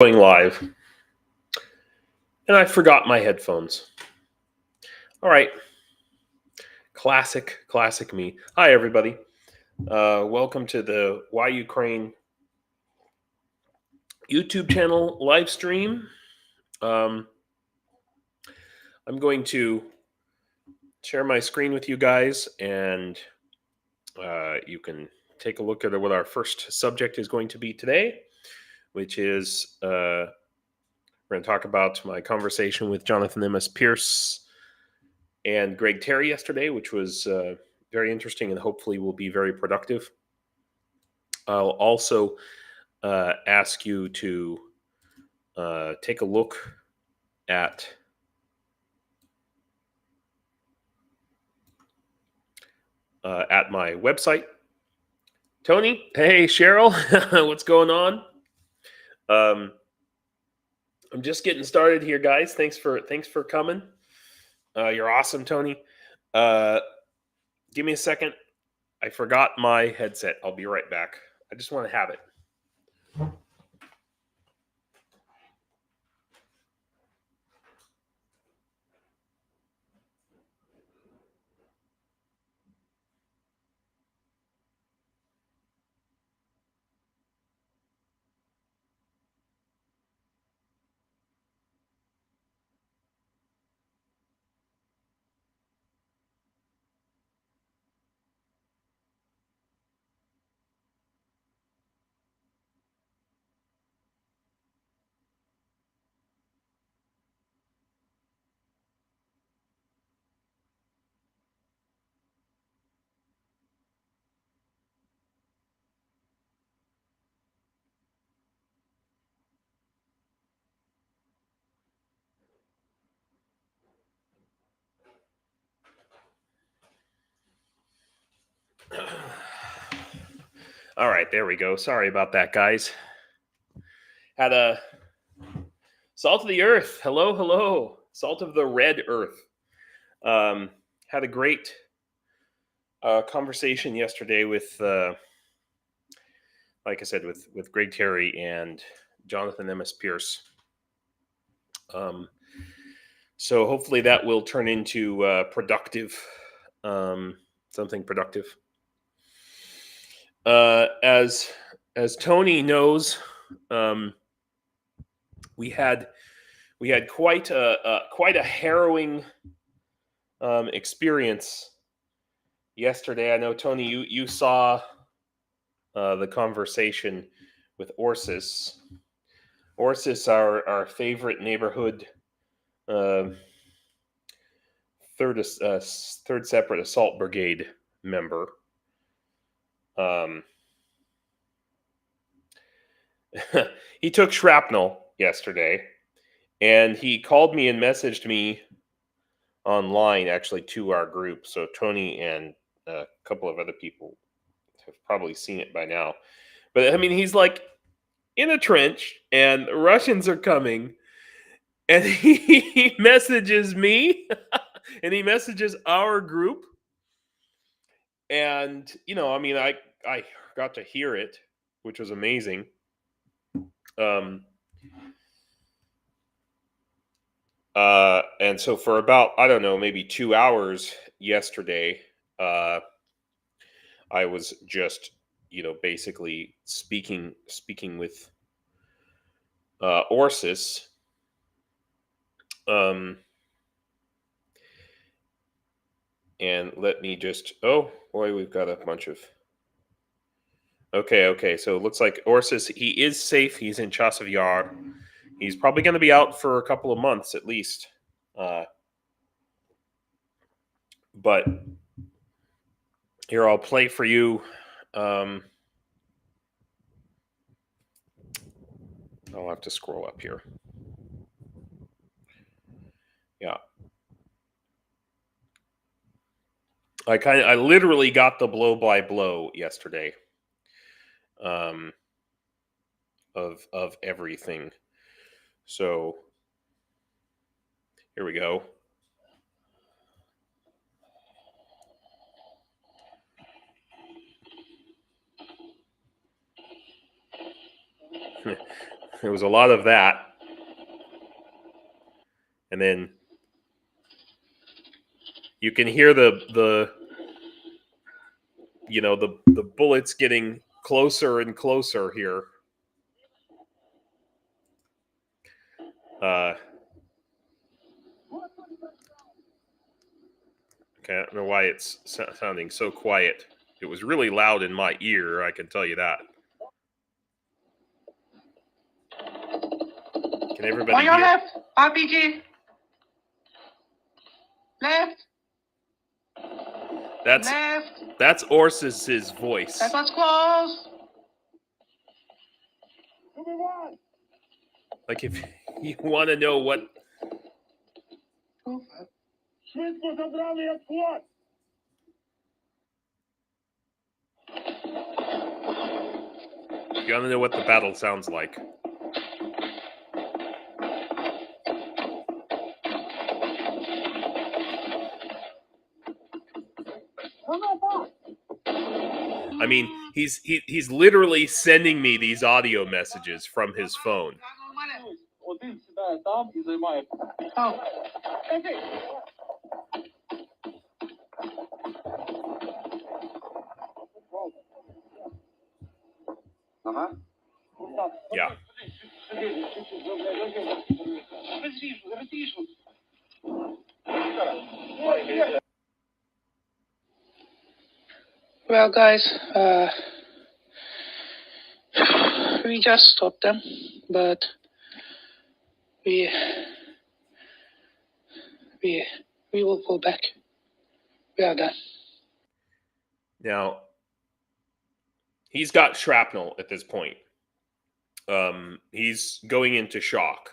Going live, and I forgot my headphones. All right, classic me. Hi everybody, welcome to the Why Ukraine YouTube channel live stream. I'm going to share my screen with you guys, and you can take a look at what our first subject is going to be today, which is we're going to talk about my conversation with Jonathan M.S. Pierce and Greg Terry yesterday, which was very interesting and hopefully will be very productive. I'll also ask you to take a look at my website. Tony, hey Cheryl, what's going on? I'm just getting started here, guys. Thanks for coming. You're awesome, Tony. Give me a second. I forgot my headset. I'll be right back. I just want to have it. All right, there we go. Sorry about that, guys. Had a salt of the earth. Hello. Salt of the red earth. Had a great conversation yesterday with, like I said, with Greg Terry and Jonathan M.S. Pierce. So hopefully that will turn into productive, something productive. As Tony knows, we had quite a harrowing experience yesterday. I know, Tony, you saw the conversation with Orsis. Orsis, our favorite neighborhood third separate assault brigade member. He took shrapnel yesterday, and he called me and messaged me online, actually, to our group. So Tony and a couple of other people have probably seen it by now. But I mean, he's like in a trench, and the Russians are coming, and he messages me, and he messages our group. And, I mean, I got to hear it, which was amazing. And so for about, I don't know, maybe 2 hours yesterday, I was just, basically speaking with Orsis. And let me just, oh boy, we've got a bunch of, okay. So it looks like Orsis, he is safe. He's in Chasiv Yar. He's probably going to be out for a couple of months at least. But here, I'll play for you. I'll have to scroll up here. Yeah. I literally got the blow by blow yesterday. Of everything. So here we go. There was a lot of that. And then you can hear the bullets getting closer and closer here. Okay, I don't know why it's sounding so quiet. It was really loud in my ear, I can tell you that. Can everybody on your hear? left, RPG. Left. That's Orsus's voice. That was close. Like if you want to know what. You want to know what the battle sounds like. I mean, he's literally sending me these audio messages from his phone. Yeah. Well, guys, we just stopped them, but we will go back. We are done. Now, he's got shrapnel at this point. He's going into shock.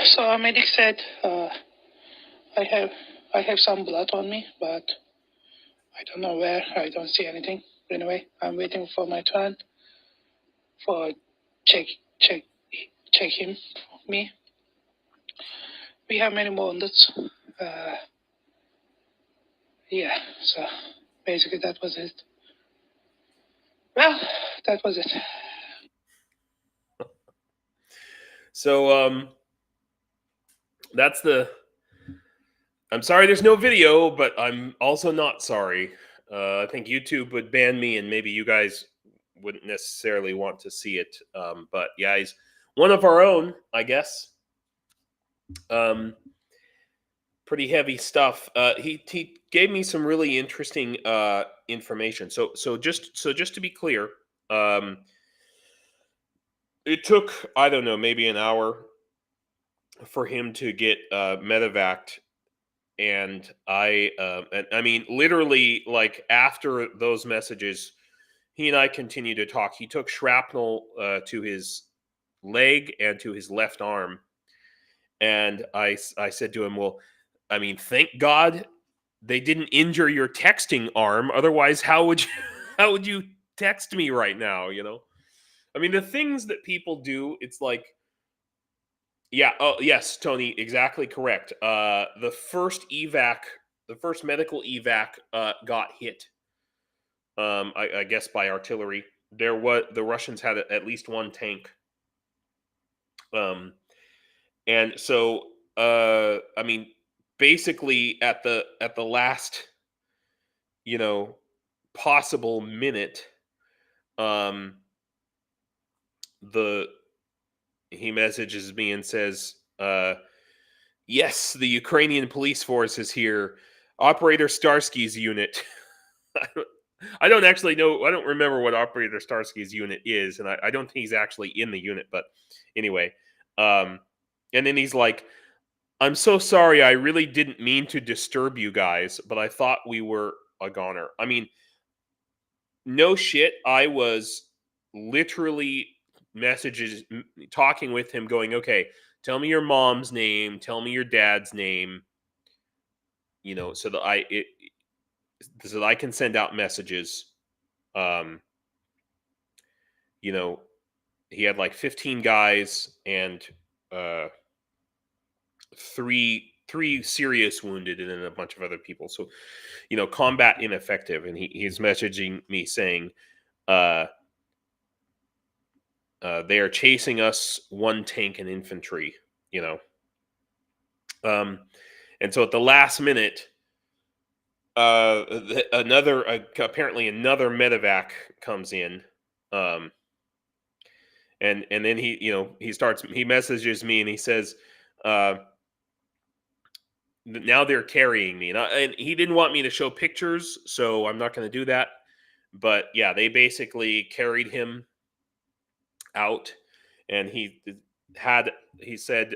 So our medic said, I have some blood on me, but I don't know where. I don't see anything. Anyway, I'm waiting for my turn for check me. We have many woundeds. Yeah, so basically that was it. Well, that was it. So, that's the... I'm sorry there's no video, but I'm also not sorry. I think YouTube would ban me, and maybe you guys wouldn't necessarily want to see it. But yeah, he's one of our own, I guess. Pretty heavy stuff. He gave me some really interesting information. So just to be clear, it took, I don't know, maybe an hour for him to get medevaced. And I mean, literally, like after those messages, he and I continued to talk. He took shrapnel to his leg and to his left arm, and I said to him, "Well, I mean, thank God they didn't injure your texting arm. Otherwise, how would you text me right now? You know, I mean, the things that people do. It's like." Yeah. Oh, yes, Tony. Exactly correct. The first medical evac, got hit. I guess by artillery. The Russians had at least one tank. And so, I mean, basically at the last, possible minute, he messages me and says, yes, the Ukrainian police force is here. Operator Starsky's unit. I don't actually know. I don't remember what Operator Starsky's unit is, and I don't think he's actually in the unit. But anyway, and then he's like, I'm so sorry. I really didn't mean to disturb you guys, but I thought we were a goner. I mean, no shit. I was literally talking with him going, okay, tell me your mom's name, tell me your dad's name, so that I can send out messages. He had like 15 guys and three serious wounded and then a bunch of other people. So, combat ineffective. And he's messaging me saying, they are chasing us, one tank and infantry, and so at the last minute, apparently another medevac comes in, and then he messages me and he says, now they're carrying me, and he didn't want me to show pictures, so I'm not going to do that. But yeah, they basically carried him out, and he said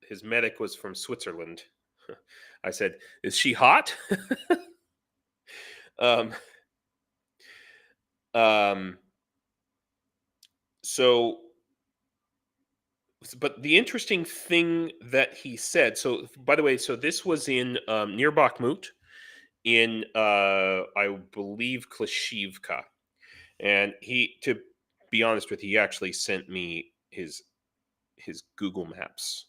his medic was from Switzerland. I said, "Is she hot?" um, um, so, but the interesting thing that he said. So, by the way, so this was in near Bakhmut, in I believe Klashivka, and to be honest with you, he actually sent me his Google Maps,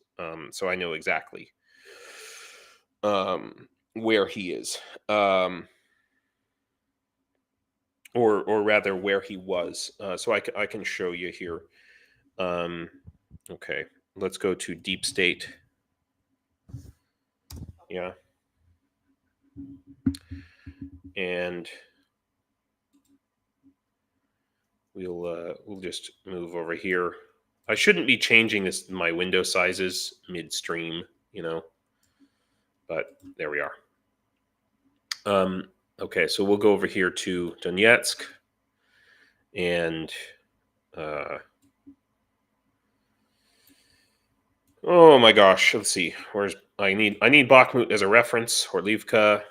so I know exactly where he is, or rather where he was. So I can show you here. Okay, let's go to Deep State. Yeah, and we'll just move over here. I shouldn't be changing my window sizes midstream, but there we are. Okay, so we'll go over here to Donetsk, and oh my gosh, let's see. I need Bakhmut as a reference. Horlivka.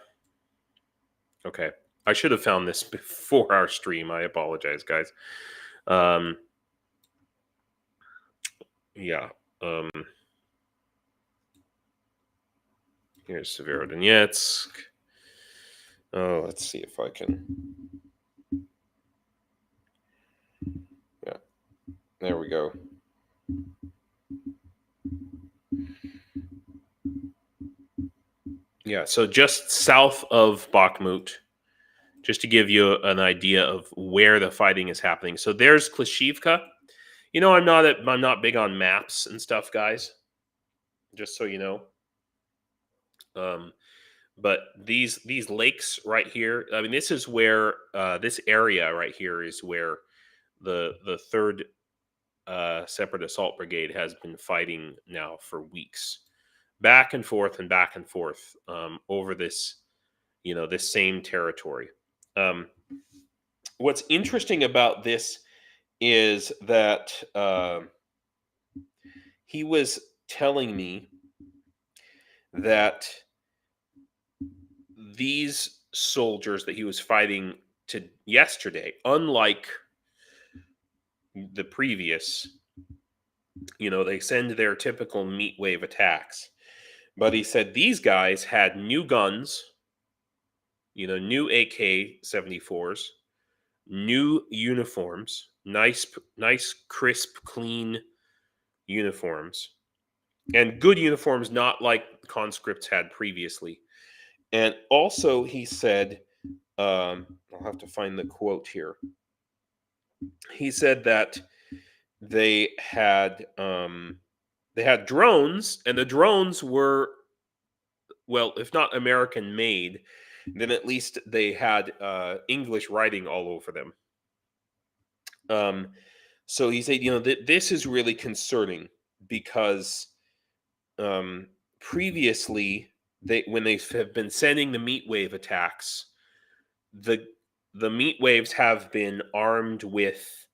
Okay, I should have found this before our stream. I apologize, guys. Yeah. Here's Severodonetsk. Oh, let's see if I can. Yeah, there we go. Yeah, so just south of Bakhmut, just to give you an idea of where the fighting is happening. So there's Klashivka. I'm not big on maps and stuff, guys. Just so you know. But these lakes right here, I mean, this is where this area right here is where the third separate assault brigade has been fighting now for weeks, back and forth over this, this same territory. What's interesting about this is that he was telling me that these soldiers that he was fighting to yesterday, unlike the previous, they send their typical meat wave attacks. But he said these guys had new guns, new AK-74s, new uniforms, nice, crisp, clean uniforms, and good uniforms, not like conscripts had previously. And also, he said, I'll have to find the quote here. He said that they had drones, and the drones were, well, if not American made, then at least they had English writing all over them. So he said, this is really concerning because previously, when they have been sending the meat wave attacks, the meat waves have been armed with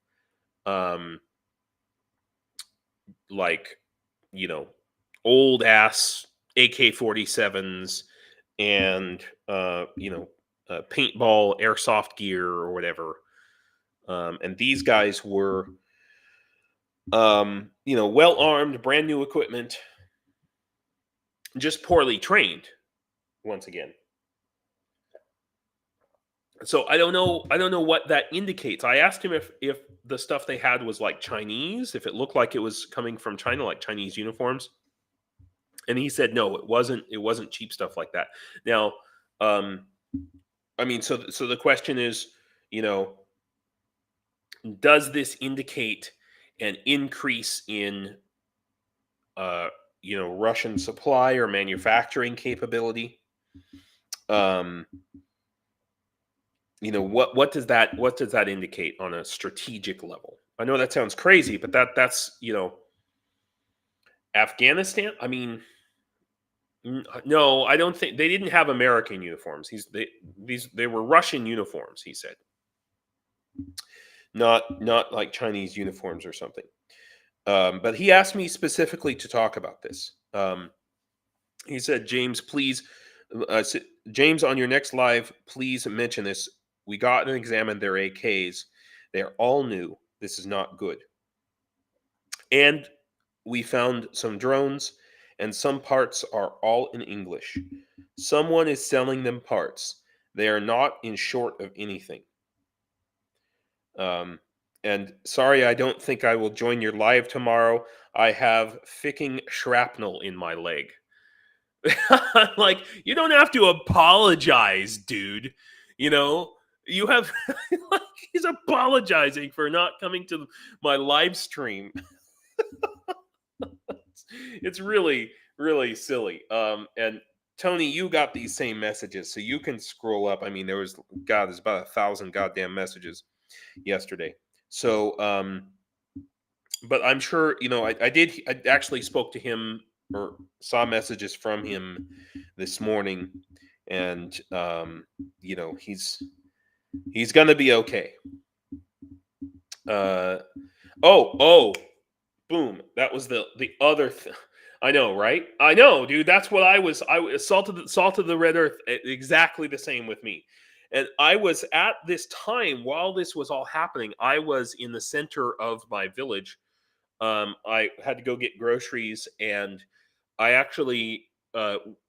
like, old ass AK-47s and paintball airsoft gear or whatever, and these guys were well armed, brand new equipment, just poorly trained once again. So I don't know what that indicates. I asked him if the stuff they had was like Chinese, if it looked like it was coming from China, like Chinese uniforms. And he said no, it wasn't cheap stuff like that. Now, I mean, so the question is, does this indicate an increase in Russian supply or manufacturing capability? What does that indicate on a strategic level? I know that sounds crazy, but that's Afghanistan. I mean, no, I don't think they didn't have American uniforms. They were Russian uniforms. He said, not like Chinese uniforms or something. But he asked me specifically to talk about this. He said, James, please, James, on your next live, please mention this. We got and examined their AKs. They're all new. This is not good. And we found some drones, and some parts are all in English. Someone is selling them parts. They are not in short of anything. And sorry, I don't think I will join your live tomorrow. I have ficking shrapnel in my leg. Like, you don't have to apologize, dude. You have like, he's apologizing for not coming to my live stream. It's really, really silly. And Tony, you got these same messages, so you can scroll up. I mean, there's about 1,000 goddamn messages yesterday. So, but I'm sure I actually spoke to him or saw messages from him this morning, and he's gonna be okay. Boom! That was the other thing. I know, right? I know, dude. That's what I was salt of the red earth. Exactly the same with me. And I was at this time while this was all happening. I was in the center of my village. I had to go get groceries, and I actually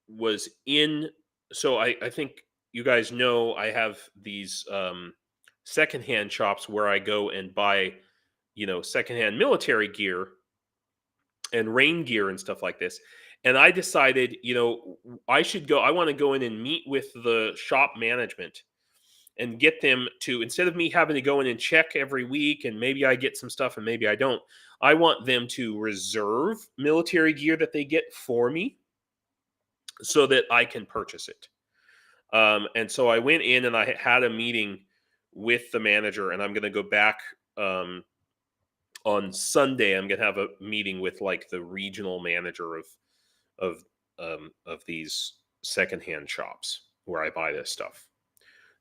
was in. So I think you guys know I have these secondhand shops where I go and buy, secondhand military gear and rain gear and stuff like this. And I decided, I should go. I want to go in and meet with the shop management and get them to, instead of me having to go in and check every week and maybe I get some stuff and maybe I don't, I want them to reserve military gear that they get for me so that I can purchase it. And so I went in and I had a meeting with the manager, and I'm going to go back on Sunday. I'm going to have a meeting with like the regional manager of these secondhand shops where I buy this stuff.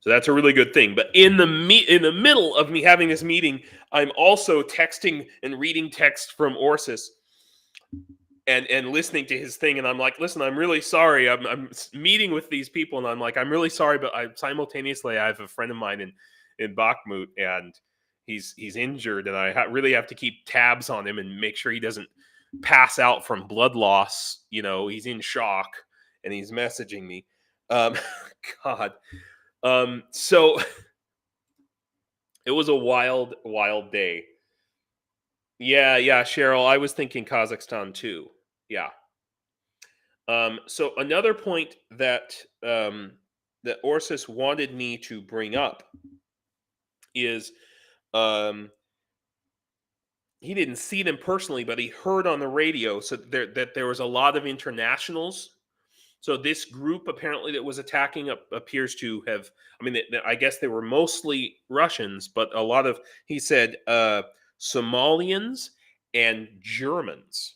So that's a really good thing. But in the middle of me having this meeting, I'm also texting and reading text from Orsis and listening to his thing. And I'm like, listen, I'm really sorry. I'm meeting with these people, and I'm like, I'm really sorry. But I have a friend of mine in Bakhmut, and he's injured, and I really have to keep tabs on him and make sure he doesn't pass out from blood loss. He's in shock, and he's messaging me. God. So it was a wild, wild day. Yeah, Cheryl. I was thinking Kazakhstan too. Yeah. So another point that that Orsis wanted me to bring up is he didn't see them personally, but he heard on the radio that there was a lot of internationals. So this group apparently that was attacking appears to have, I mean, I guess they were mostly Russians, but a lot of, he said, Somalians and Germans.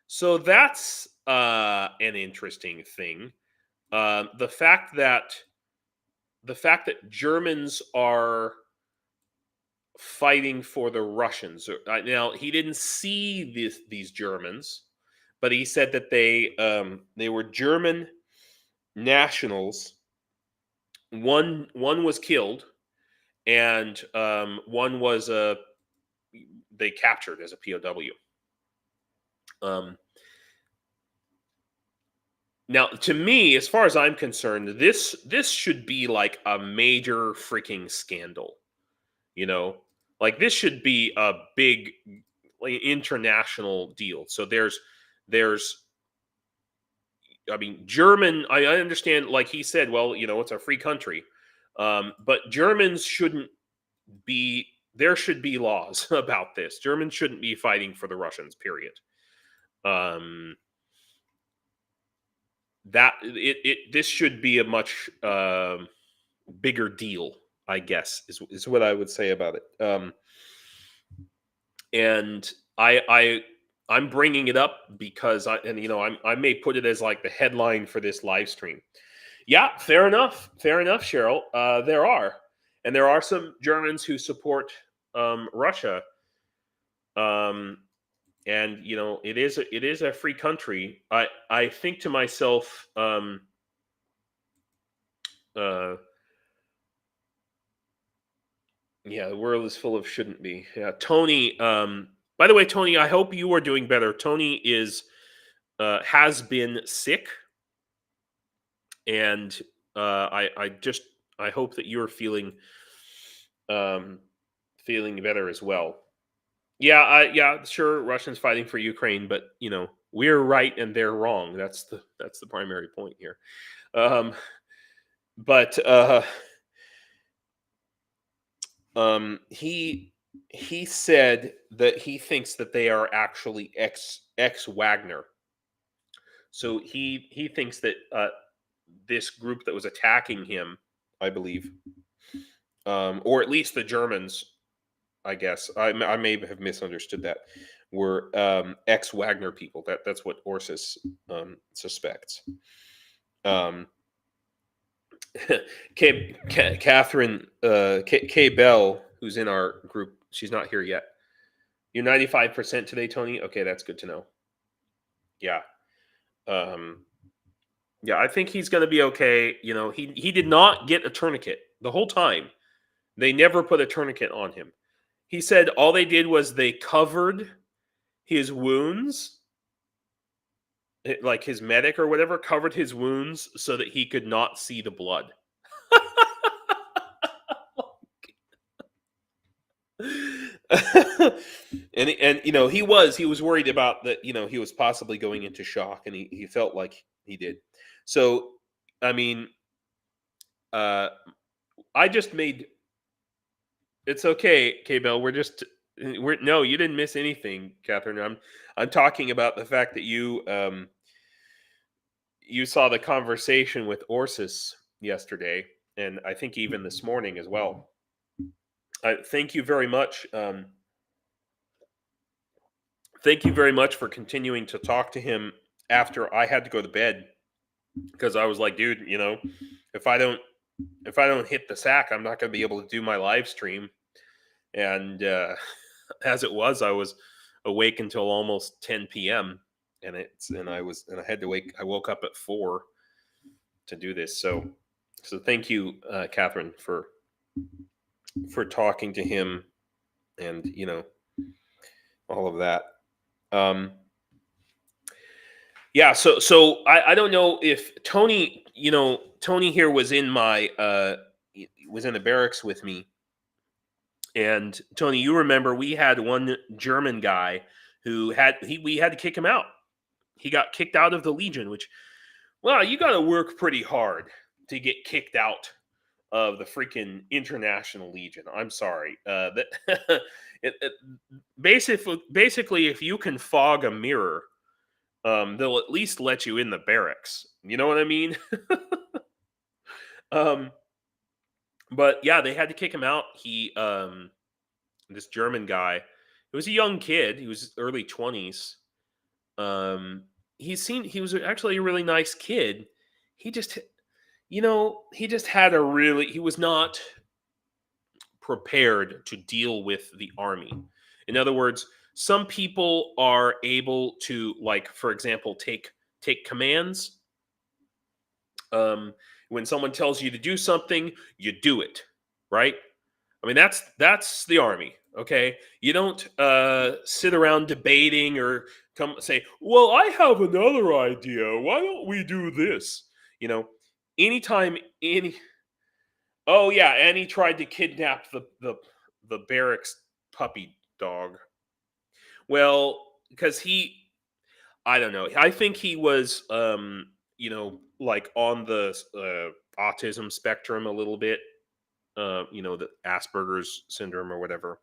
So that's an interesting thing. The fact that Germans are fighting for the Russians. Now, he didn't see these Germans, but he said that they were German nationals. One was killed, and one was they captured as a POW. Now, to me, as far as I'm concerned, this should be like a major freaking scandal. Like this should be a big international deal. So there's I mean, German, I understand, like he said, well, it's a free country. But Germans shouldn't be. There should be laws about this. Germans shouldn't be fighting for the Russians. Period. This should be a much bigger deal, I guess, is what I would say about it. And I'm bringing it up because I may put it as like the headline for this live stream. Yeah, fair enough, Cheryl. There are some Germans who support Russia, and it is a free country. I think to myself, yeah, the world is full of shouldn't be. Yeah, Tony. By the way, Tony, I hope you are doing better. Tony has been sick, and I hope that you're feeling better as well. Yeah, sure. Russians fighting for Ukraine, but we're right and they're wrong. That's the primary point here. But he said that he thinks that they are actually ex Wagner. So he thinks that this group that was attacking him, I believe, or at least the Germans, I guess I may have misunderstood that, were ex Wagner people. That's what Orsis suspects. Catherine K Bell, who's in our group, she's not here yet. You're 95% today, Tony. Okay, that's good to know. Yeah. Yeah, I think he's going to be okay. He did not get a tourniquet the whole time. They never put a tourniquet on him. He said all they did was they covered his wounds, like his medic or whatever covered his wounds so that he could not see the blood. and he was worried about that. He was possibly going into shock, and he felt like he did. So, I mean, I just made. It's okay, K-Bell. No, you didn't miss anything, Catherine. I'm talking about the fact that you saw the conversation with Orsis yesterday, and I think even this morning as well. Thank you very much. Thank you very much for continuing to talk to him after I had to go to bed, because I was like, dude, if I don't hit the sack, I'm not going to be able to do my live stream. And as it was, I was awake until almost 10 p.m. and I had to wake. I woke up at 4 to do this. So thank you, Catherine, for talking to him, and all of that. Yeah. So I don't know if Tony here was in my was in the barracks with me. And Tony, you remember we had one German guy who we had to kick him out. He got kicked out of the Legion, which, well, you got to work pretty hard to get kicked out of the freaking International Legion. I'm sorry. Basically, if you can fog a mirror, they'll at least let you in the barracks. You know what I mean? But yeah, they had to kick him out. He, this German guy, he was a young kid. He was early 20s. He was actually a really nice kid. He just, he was not prepared to deal with the army. In other words, some people are able to, like, for example, take commands. When someone tells you to do something, you do it, right? I mean, that's the army, okay? You don't sit around debating or come say, well, I have another idea. Why don't we do this? Anytime oh yeah, and he tried to kidnap the barracks puppy dog. Well, because I don't know. I think he was like on the autism spectrum a little bit. the Asperger's syndrome or whatever.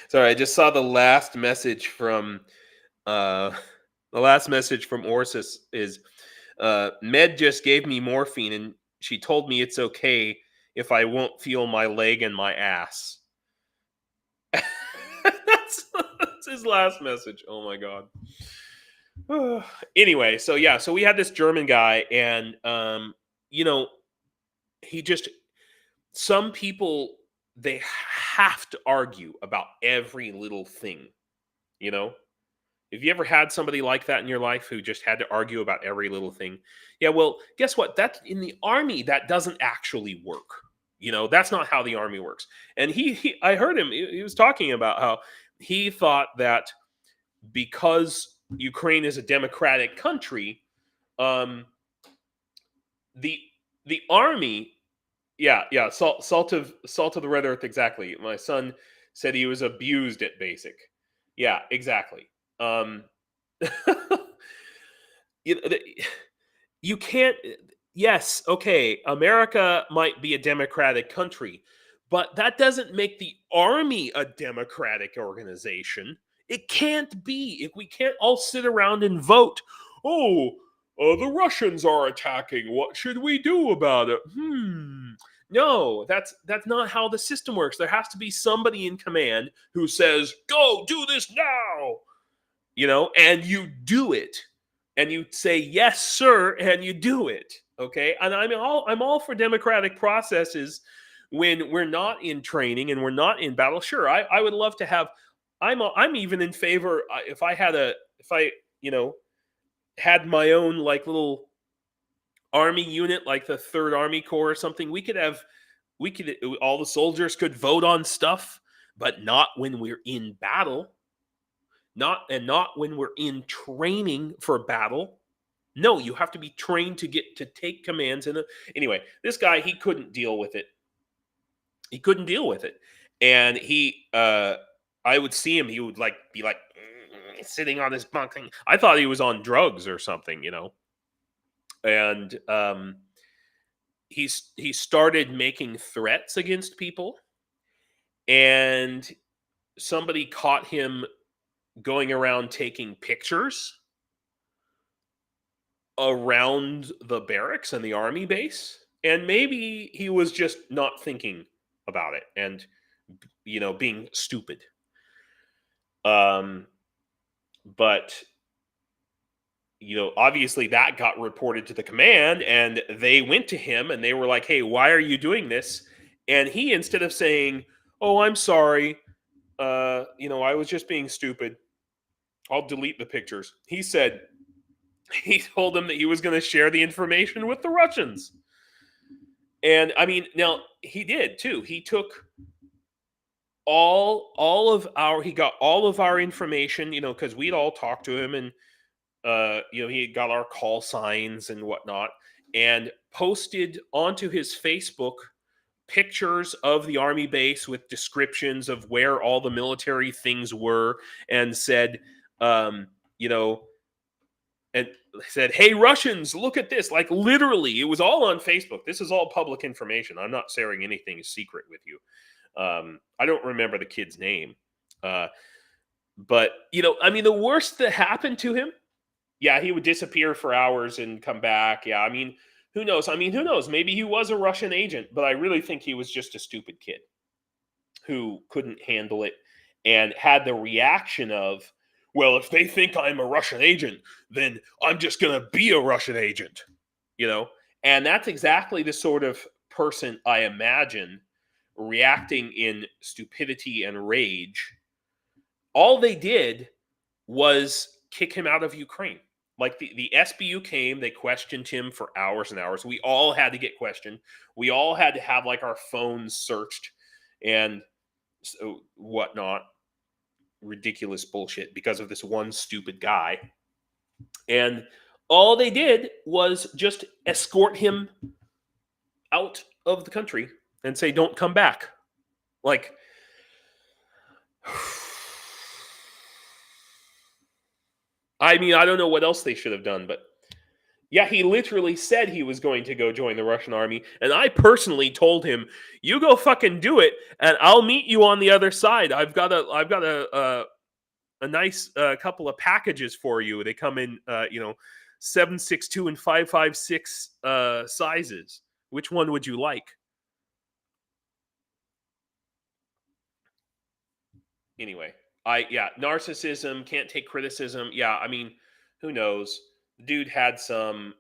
Sorry, I just saw the last message from Orsis is Med just gave me morphine and she told me it's okay if I won't feel my leg and my ass. that's his last message. Oh my god. Anyway, so we had this German guy, and he just some people, they have to argue about every little thing. Have you ever had somebody like that in your life who just had to argue about every little thing? Yeah, well, guess what? That in the army, that doesn't actually work. That's not how the army works. And I heard him. He was talking about how he thought that because Ukraine is a democratic country, the army, salt of the red earth, exactly. My son said he was abused at basic. Yeah, exactly. you know, you can't. Yes, okay, America might be a democratic country, but that doesn't make the army a democratic organization. It can't be. If we can't all sit around and vote, oh, the Russians are attacking. What should we do about it? No, that's not how the system works. There has to be somebody in command who says, "Go do this now," and you do it, and you say, "Yes, sir," and you do it. Okay, and I'm all for democratic processes when we're not in training and we're not in battle. Sure, I would love to have. I'm even in favor if I had my own like little army unit, like the Third Army Corps or something. All the soldiers could vote on stuff, but not when we're in battle. Not when we're in training for battle. No, you have to be trained to take commands. Anyway, this guy, he couldn't deal with it. And I would see him. He would be sitting on his bunk. I thought he was on drugs or something, And he started making threats against people, and somebody caught him going around taking pictures around the barracks and the army base, and maybe he was just not thinking about it and being stupid. But obviously that got reported to the command, and they went to him and they were like, "Hey, why are you doing this?" And he, instead of saying, "Oh, I'm sorry, I was just being stupid, I'll delete the pictures," he told them that he was going to share the information with the Russians. And I mean, now he did too. He took he got all of our information, because we'd all talked to him, and he got our call signs and whatnot, and posted onto his Facebook pictures of the army base with descriptions of where all the military things were, and said, and said, "Hey, Russians, look at this." Like, literally, it was all on Facebook. This is all public information. I'm not sharing anything secret with you. I don't remember the kid's name. But, I mean, the worst that happened to him, yeah, he would disappear for hours and come back. Yeah, I mean, who knows? Who knows? Maybe he was a Russian agent, but I really think he was just a stupid kid who couldn't handle it and had the reaction of, well, if they think I'm a Russian agent, then I'm just going to be a Russian agent, And that's exactly the sort of person I imagine reacting in stupidity and rage. All they did was kick him out of Ukraine. Like the SBU came, they questioned him for hours and hours. We all had to get questioned. We all had to have like our phones searched and whatnot. Ridiculous bullshit because of this one stupid guy. And all they did was just escort him out of the country and say, "Don't come back." Like, I mean, I don't know what else they should have done, but Yeah, he literally said he was going to go join the Russian army, and I personally told him, "You go fucking do it, and I'll meet you on the other side. I've got a nice couple of packages for you. They come in 7.62 and 5.56 sizes. Which one would you like?" Anyway, narcissism, can't take criticism. Yeah, I mean, who knows? The dude had some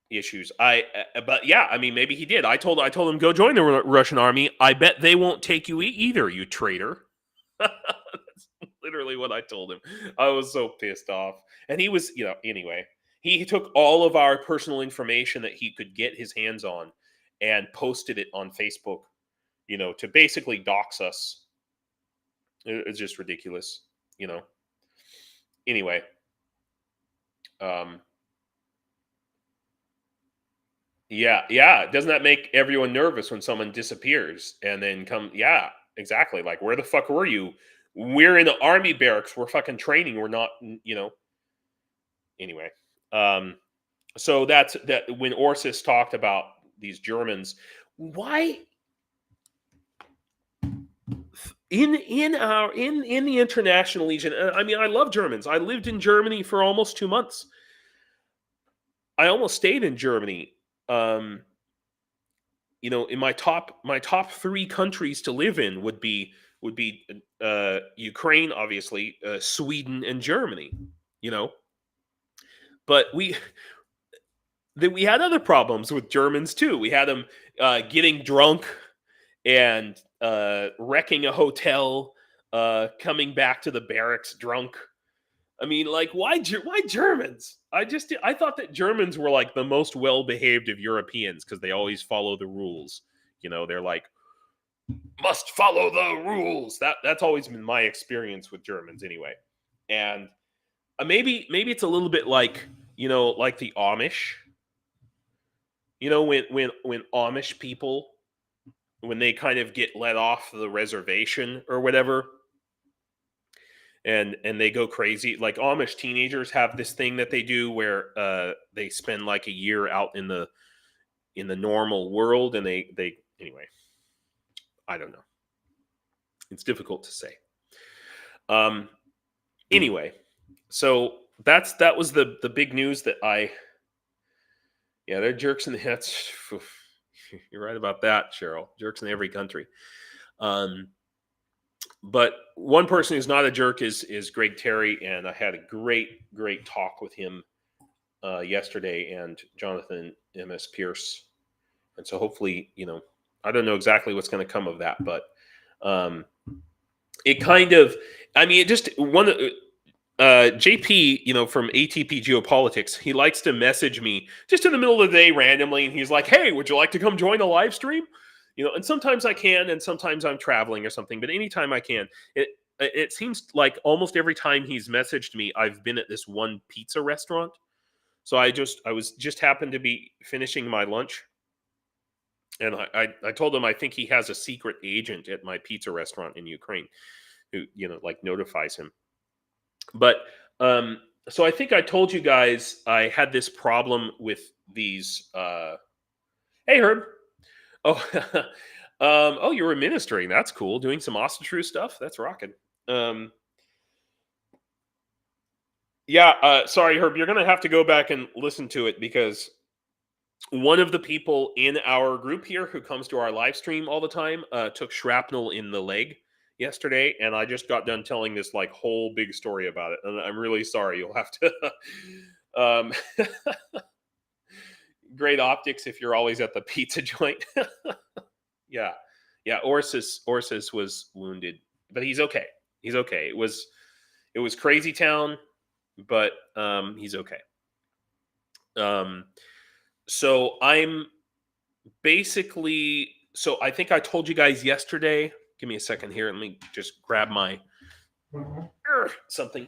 issues. But yeah, I mean, maybe he did. I told him, go join the Russian army. I bet they won't take you either, you traitor. That's literally what I told him. I was so pissed off, and he was, anyway. He took all of our personal information that he could get his hands on, and posted it on Facebook, to basically dox us. It's just ridiculous, Anyway, um, yeah. Doesn't that make everyone nervous when someone disappears and then come? Yeah, exactly. Like, where the fuck were you? We're in the army barracks. We're fucking training. We're not, Anyway, um, so that's that. When Orsis talked about these Germans, why in the International Legion? I mean, I love Germans. I lived in Germany for almost 2 months. I almost stayed in Germany. In my top three countries to live in would be Ukraine, obviously, Sweden, and Germany. But we had other problems with Germans too. We had them getting drunk and wrecking a hotel, coming back to the barracks drunk. I mean, like, why Germans? I thought that Germans were like the most well behaved of Europeans because they always follow the rules. They're like, must follow the rules. That's always been my experience with Germans, anyway. And maybe it's a little bit like like the Amish. When Amish people, when they kind of get let off the reservation or whatever, and they go crazy. Like, Amish teenagers have this thing that they do where they spend like a year out in the normal world, and they anyway. I don't know. It's difficult to say. Anyway, so that was the big news that they're jerks in the heads. You're right about that, Cheryl. Jerks in every country. But one person who's not a jerk is Greg Terry, and I had a great talk with him yesterday, and Jonathan M.S. Pierce. And so hopefully, I don't know exactly what's going to come of that, but it kind of, I mean, it just one. JP, from ATP Geopolitics, he likes to message me just in the middle of the day randomly, and he's like, "Hey, would you like to come join a live stream?" And sometimes I can, and sometimes I'm traveling or something. But anytime I can, it seems like almost every time he's messaged me, I've been at this one pizza restaurant. So I was just happened to be finishing my lunch, and I told him I think he has a secret agent at my pizza restaurant in Ukraine who like notifies him. But so I think I told you guys I had this problem with these. Hey, Herb. Oh, oh, you're administering. That's cool. Doing some Ostentrue stuff. That's rocking. Sorry, Herb. You're gonna have to go back and listen to it because one of the people in our group here who comes to our live stream all the time took shrapnel in the leg yesterday, and I just got done telling this like whole big story about it, and I'm really sorry. You'll have to great optics if you're always at the pizza joint. yeah Orsis was wounded, but he's okay. It was crazy town, but he's okay. So I'm basically, I think I told you guys yesterday. Give me a second here. Let me just grab my something.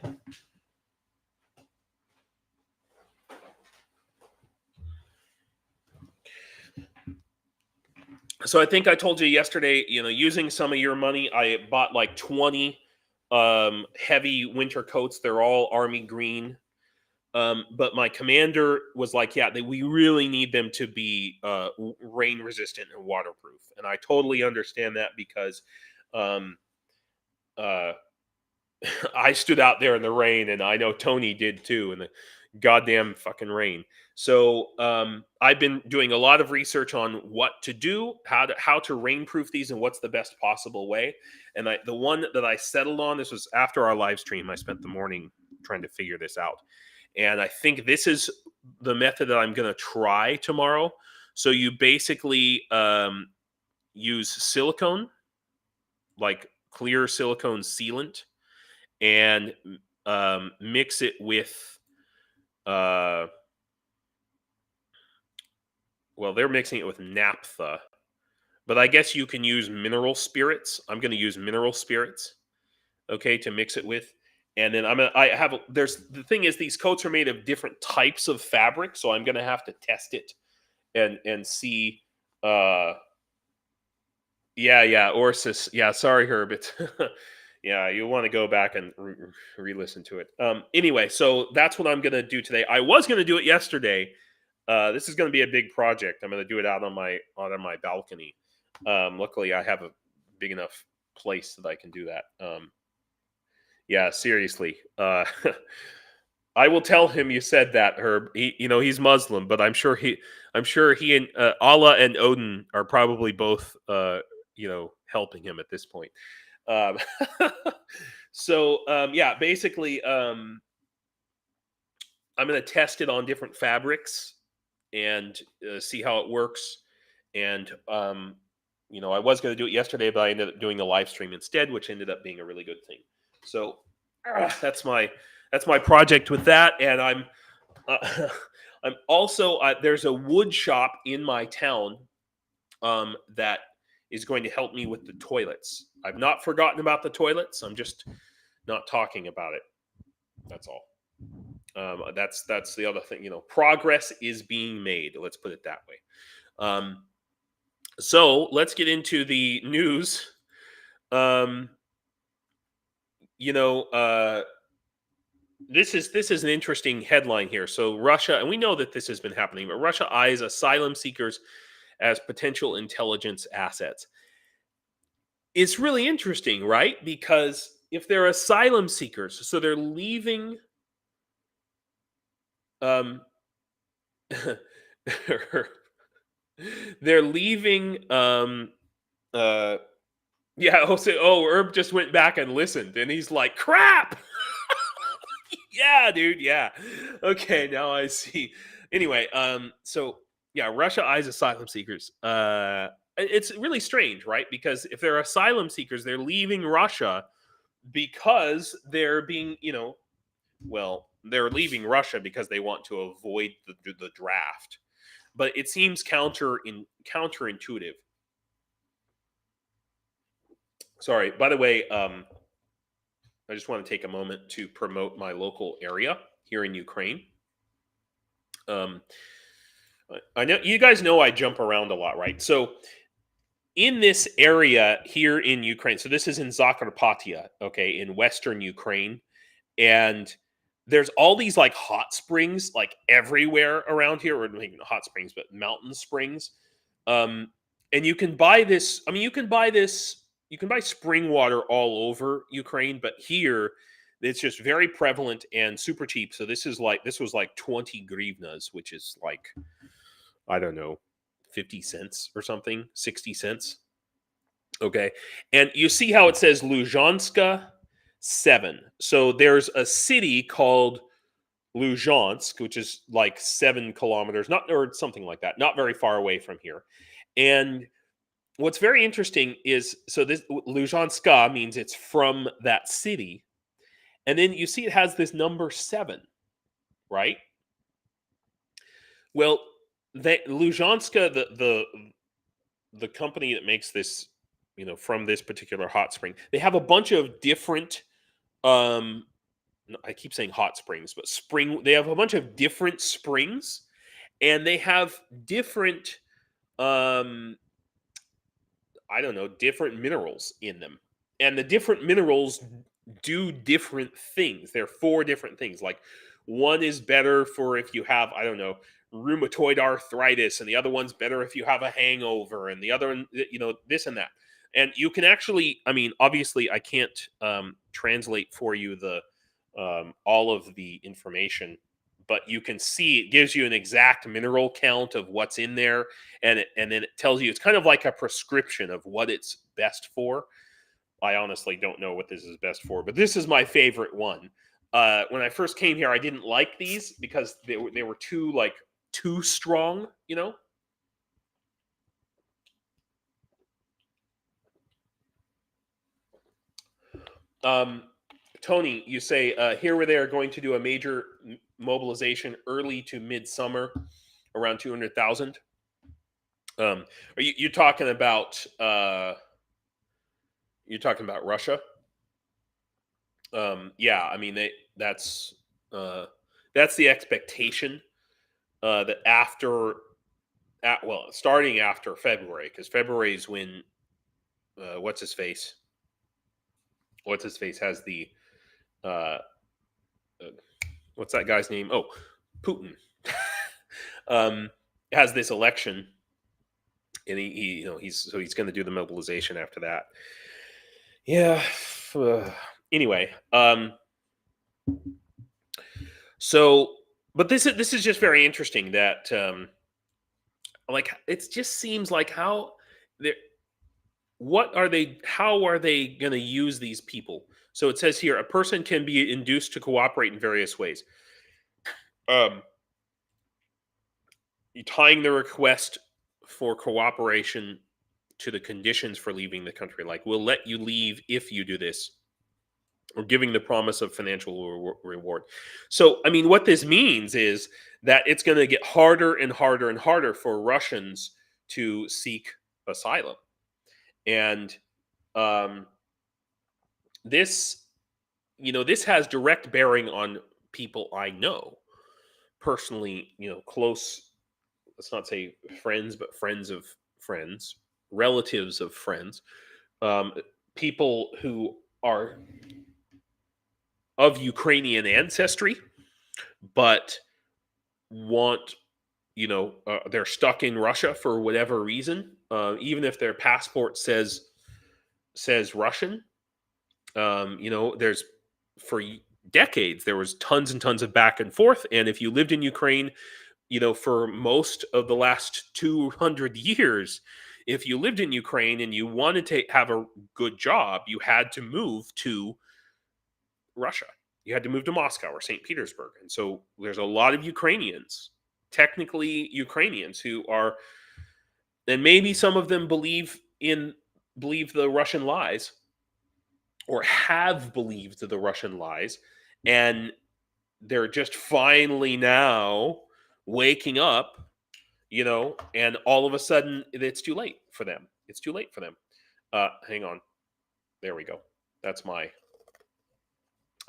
So I think I told you yesterday, using some of your money, I bought like 20 heavy winter coats. They're all army green. But my commander was like, yeah, we really need them to be rain resistant and waterproof. And I totally understand that because um, uh, I stood out there in the rain, and I know Tony did too, in the goddamn fucking rain. So I've been doing a lot of research on what to do, how to rainproof these, and what's the best possible way. And the one that I settled on, this was after our live stream. I spent the morning trying to figure this out, and I think this is the method that I'm going to try tomorrow. So you basically use silicone, like clear silicone sealant, and mix it with well, they're mixing it with naphtha, but I guess you can use mineral spirits. I'm going to use mineral spirits, okay, to mix it with. And then there's the thing is, these coats are made of different types of fabric, so I'm going to have to test it and see. Yeah, Orsis. Yeah, sorry, Herb. It's yeah, you want to go back and re-listen to it. Anyway, so that's what I'm going to do today. I was going to do it yesterday. This is going to be a big project. I'm going to do it out on my balcony. Luckily, I have a big enough place that I can do that. Yeah, seriously. I will tell him you said that, Herb. He's Muslim, but I'm sure he and Allah and Odin are probably both helping him at this point. Um, yeah, basically, I'm going to test it on different fabrics and see how it works. And I was going to do it yesterday, but I ended up doing a live stream instead, which ended up being a really good thing. So that's my project with that. And I'm also there's a wood shop in my town that is going to help me with the toilets. I've not forgotten about the toilets. I'm just not talking about it. That's all. That's the other thing. Progress is being made. Let's put it that way. So let's get into the news. This is an interesting headline here. So Russia, and we know that this has been happening, but Russia eyes asylum seekers as potential intelligence assets. It's really interesting, right? Because if they're asylum seekers, so they're leaving they're leaving Herb just went back and listened, and he's like, crap. Yeah, dude, yeah. Okay, now I see. Anyway, so yeah, Russia eyes asylum seekers. It's really strange, right? Because if they're asylum seekers, they're leaving Russia because they're being, they're leaving Russia because they want to avoid the draft. But it seems counterintuitive. Sorry, by the way, I just want to take a moment to promote my local area here in Ukraine. I know you guys know I jump around a lot, right? So in this area here in Ukraine, so this is in Zakarpattia, okay, in western Ukraine, and there's all these like hot springs like everywhere around here, or maybe not hot springs, but mountain springs. And you can buy this. I mean, you can buy spring water all over Ukraine, but here it's just very prevalent and super cheap. So this was like 20 grivnas, which is like, I don't know, 50 cents or something, 60 cents. Okay. And you see how it says Luzhanska 7. So there's a city called Luzhansk, which is like 7 kilometers, or something like that, not very far away from here. And what's very interesting is, so this Luzhanska means it's from that city. And then you see it has this number 7, right? Well, Luzhanska, the company that makes this, from this particular hot spring, they have a bunch of different I keep saying hot springs, but they have a bunch of different springs, and they have different I don't know, different minerals in them. And the different minerals do different things. They're for different things. Like one is better for if you have, I don't know, rheumatoid arthritis, and the other one's better if you have a hangover, and the other one, this and that. And you can actually, I mean, obviously, I can't translate for you the all of the information, but you can see it gives you an exact mineral count of what's in there, and then it tells you it's kind of like a prescription of what it's best for. I honestly don't know what this is best for, but this is my favorite one. When I first came here, I didn't like these because they were too strong, Tony, you say here where they are going to do a major mobilization early to midsummer, around 200,000. Are you talking about? You're talking about Russia? Yeah, I mean that's the expectation that starting after February, because February is when what's his face has the uh, what's that guy's name? Oh, Putin has this election, and he's going to do the mobilization after that. Yeah. Anyway, so, but this is just very interesting that like it just seems like how they how are they going to use these people? So it says here a person can be induced to cooperate in various ways. Tying the request for cooperation to the conditions for leaving the country, like we'll let you leave if you do this, or giving the promise of financial reward. So, I mean, what this means is that it's going to get harder and harder and harder for Russians to seek asylum, and this, this has direct bearing on people I know personally, close. Let's not say friends, but friends of friends, relatives of friends, um, people who are of Ukrainian ancestry, but want, they're stuck in Russia for whatever reason, even if their passport says Russian. There's for decades there was tons and tons of back and forth, and if you lived in Ukraine, for most of the last 200 years, if you lived in Ukraine and you wanted to have a good job, you had to move to Russia. You had to move to Moscow or St. Petersburg. And so there's a lot of Ukrainians, technically Ukrainians, who are, and maybe some of them believe the Russian lies, or have believed the Russian lies, and they're just finally now waking up, and all of a sudden it's too late for them. It's too late for them. Hang on. There we go. I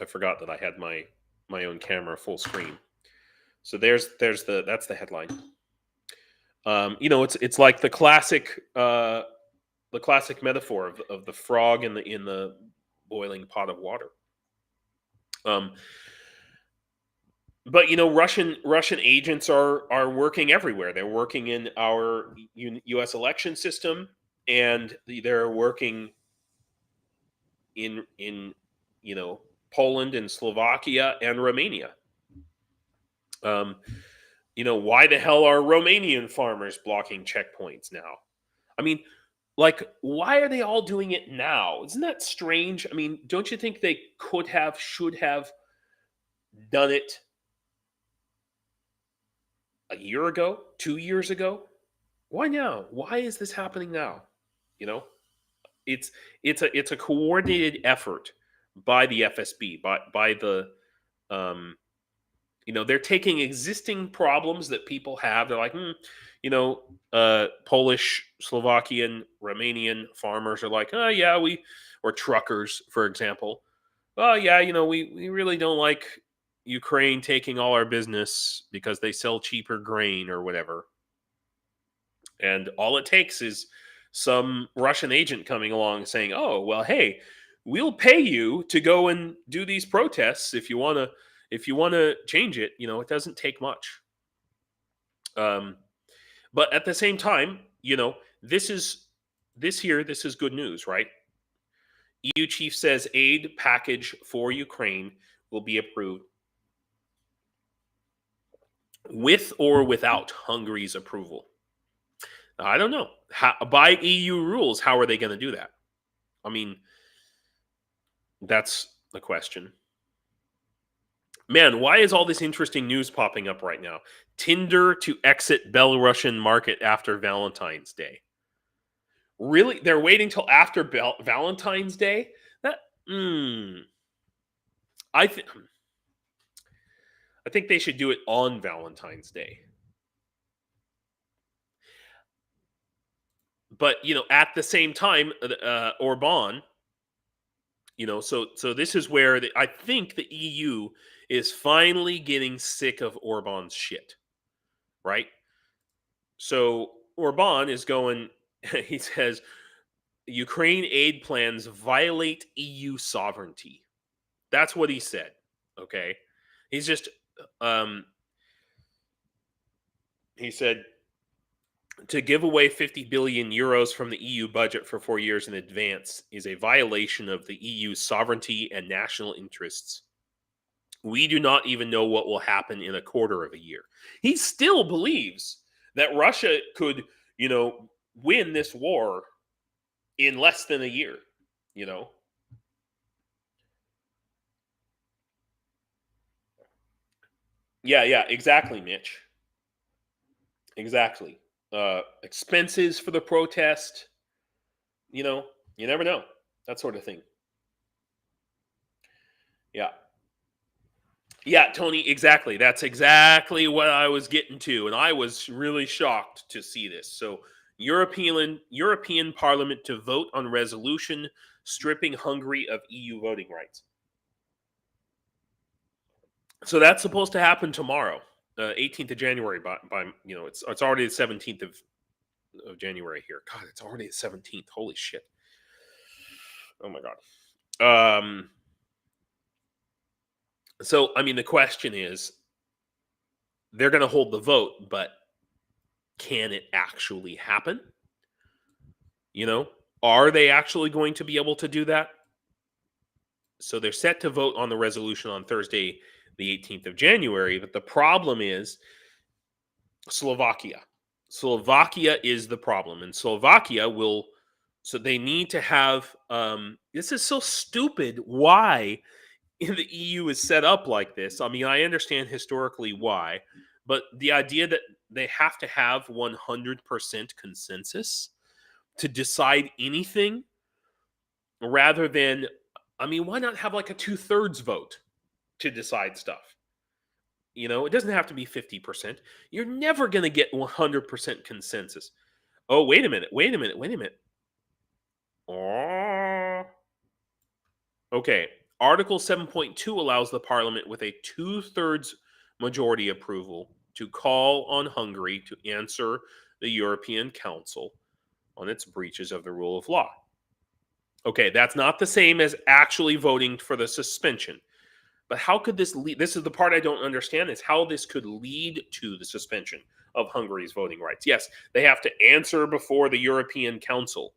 forgot that I had my own camera full screen. So that's the headline. It's like the classic metaphor of the frog in the boiling pot of water. But Russian agents are working everywhere. They're working in our U.S. election system, and they're working in Poland and Slovakia and Romania. Why the hell are Romanian farmers blocking checkpoints now? I mean, like, why are they all doing it now? Isn't that strange? I mean, don't you think they should have done it a year ago, 2 years ago? Why now? Why is this happening now? It's a coordinated effort by the FSB, by the they're taking existing problems that people have. They're like, Polish, Slovakian, Romanian farmers are like, oh yeah, or truckers, for example. Oh yeah, we really don't like Ukraine taking all our business because they sell cheaper grain or whatever. And all it takes is some Russian agent coming along saying, oh, well, hey, we'll pay you to go and do these protests if you want to change it. It doesn't take much. But at the same time, this is good news, right? EU chief says aid package for Ukraine will be approved with or without Hungary's approval. I don't know. By EU rules, how are they going to do that? I mean, that's the question. Man, why is all this interesting news popping up right now? Tinder to exit Belarusian market after Valentine's Day. Really? They're waiting till after Valentine's Day? I think they should do it on Valentine's Day. But, at the same time, Orban, so this is where I think the EU is finally getting sick of Orban's shit, right? So Orban is going, he says, Ukraine aid plans violate EU sovereignty. That's what he said, okay? He's just, he said, to give away 50 billion euros from the EU budget for 4 years in advance is a violation of the EU's sovereignty and national interests. We do not even know what will happen in a quarter of a year. He still believes that Russia could, win this war in less than a year, Yeah, exactly, Mitch. Exactly. Expenses for the protest, you never know. That sort of thing. Yeah. Yeah, Tony, exactly. That's exactly what I was getting to, and I was really shocked to see this. So, European Parliament to vote on resolution stripping Hungary of EU voting rights. So that's supposed to happen tomorrow, 18th of January. By it's already the 17th of January here. God, it's already the 17th. Holy shit! Oh my god. So I mean, the question is, they're going to hold the vote, but can it actually happen? Are they actually going to be able to do that? So they're set to vote on the resolution on Thursday, the 18th of January. But the problem is Slovakia. Slovakia is the problem. And Slovakia will, so they need to have, this is so stupid. Why the EU is set up like this? I mean, I understand historically why, but the idea that they have to have 100% consensus to decide anything rather than, I mean, why not have like a 2/3 vote to decide stuff? It doesn't have to be 50%. You're never going to get 100% consensus. Oh, wait a minute. Oh. Okay. Article 7.2 allows the parliament with a 2/3 majority approval to call on Hungary to answer the European Council on its breaches of the rule of law. Okay, that's not the same as actually voting for the suspension. But how could this lead? This is the part I don't understand, is how this could lead to the suspension of Hungary's voting rights. Yes, they have to answer before the European Council.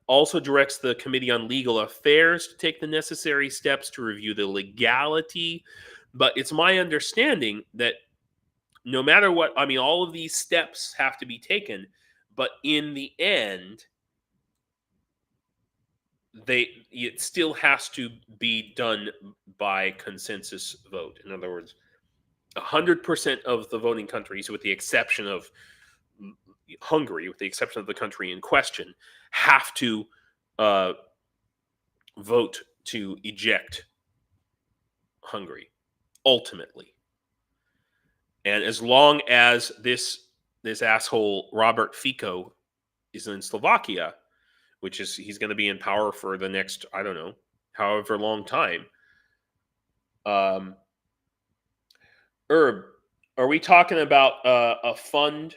Also directs the Committee on Legal Affairs to take the necessary steps to review the legality. But it's my understanding that no matter what, I mean, all of these steps have to be taken. But in the end, it still has to be done by consensus vote. In other words, 100% of the voting countries, with the exception of Hungary, with the exception of the country in question, have to vote to eject Hungary ultimately. And as long as this asshole Robert Fico is in Slovakia, which is, he's going to be in power for the next, I don't know, however long time. Herb, are we talking about a fund?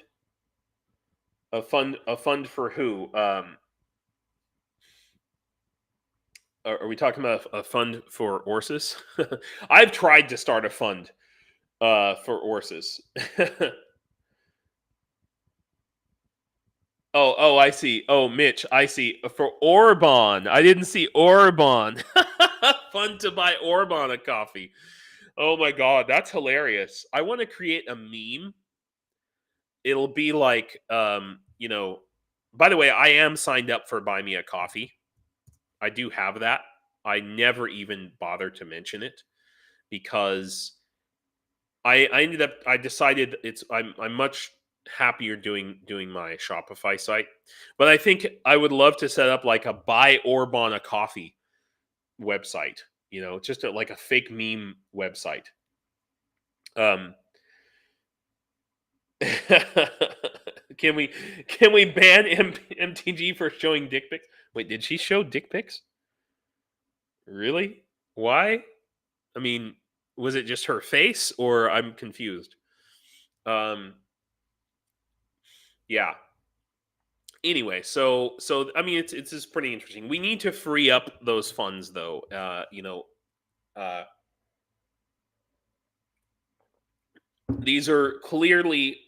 A fund for who? Are we talking about a fund for horses? I've tried to start a fund for horses. Oh, I see. Oh, Mitch, I see. For Orban. I didn't see Orban. Fun to buy Orban a coffee. Oh my god, that's hilarious. I want to create a meme. It'll be like by the way, I am signed up for Buy Me a Coffee. I do have that. I never even bother to mention it because I decided I'm much happier doing my Shopify site. But I think I would love to set up like a buy Orban a coffee website, just like a fake meme website. Can we ban MTG for showing dick pics? Wait, did she show dick pics? Really? Why? I mean, was it just her face, or I'm confused? Yeah. Anyway, so I mean, it's just pretty interesting. We need to free up those funds, though. These are clearly.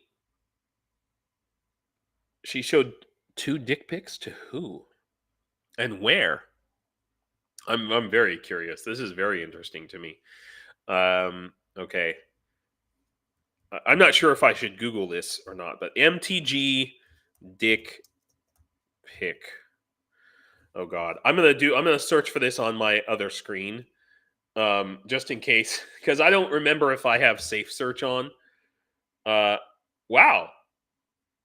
She showed 2 dick pics to who, and where? I'm very curious. This is very interesting to me. Okay. I'm not sure if I should Google this or not, but MTG dick pic. Oh god. I'm gonna search for this on my other screen. Just in case. Because I don't remember if I have safe search on. Wow.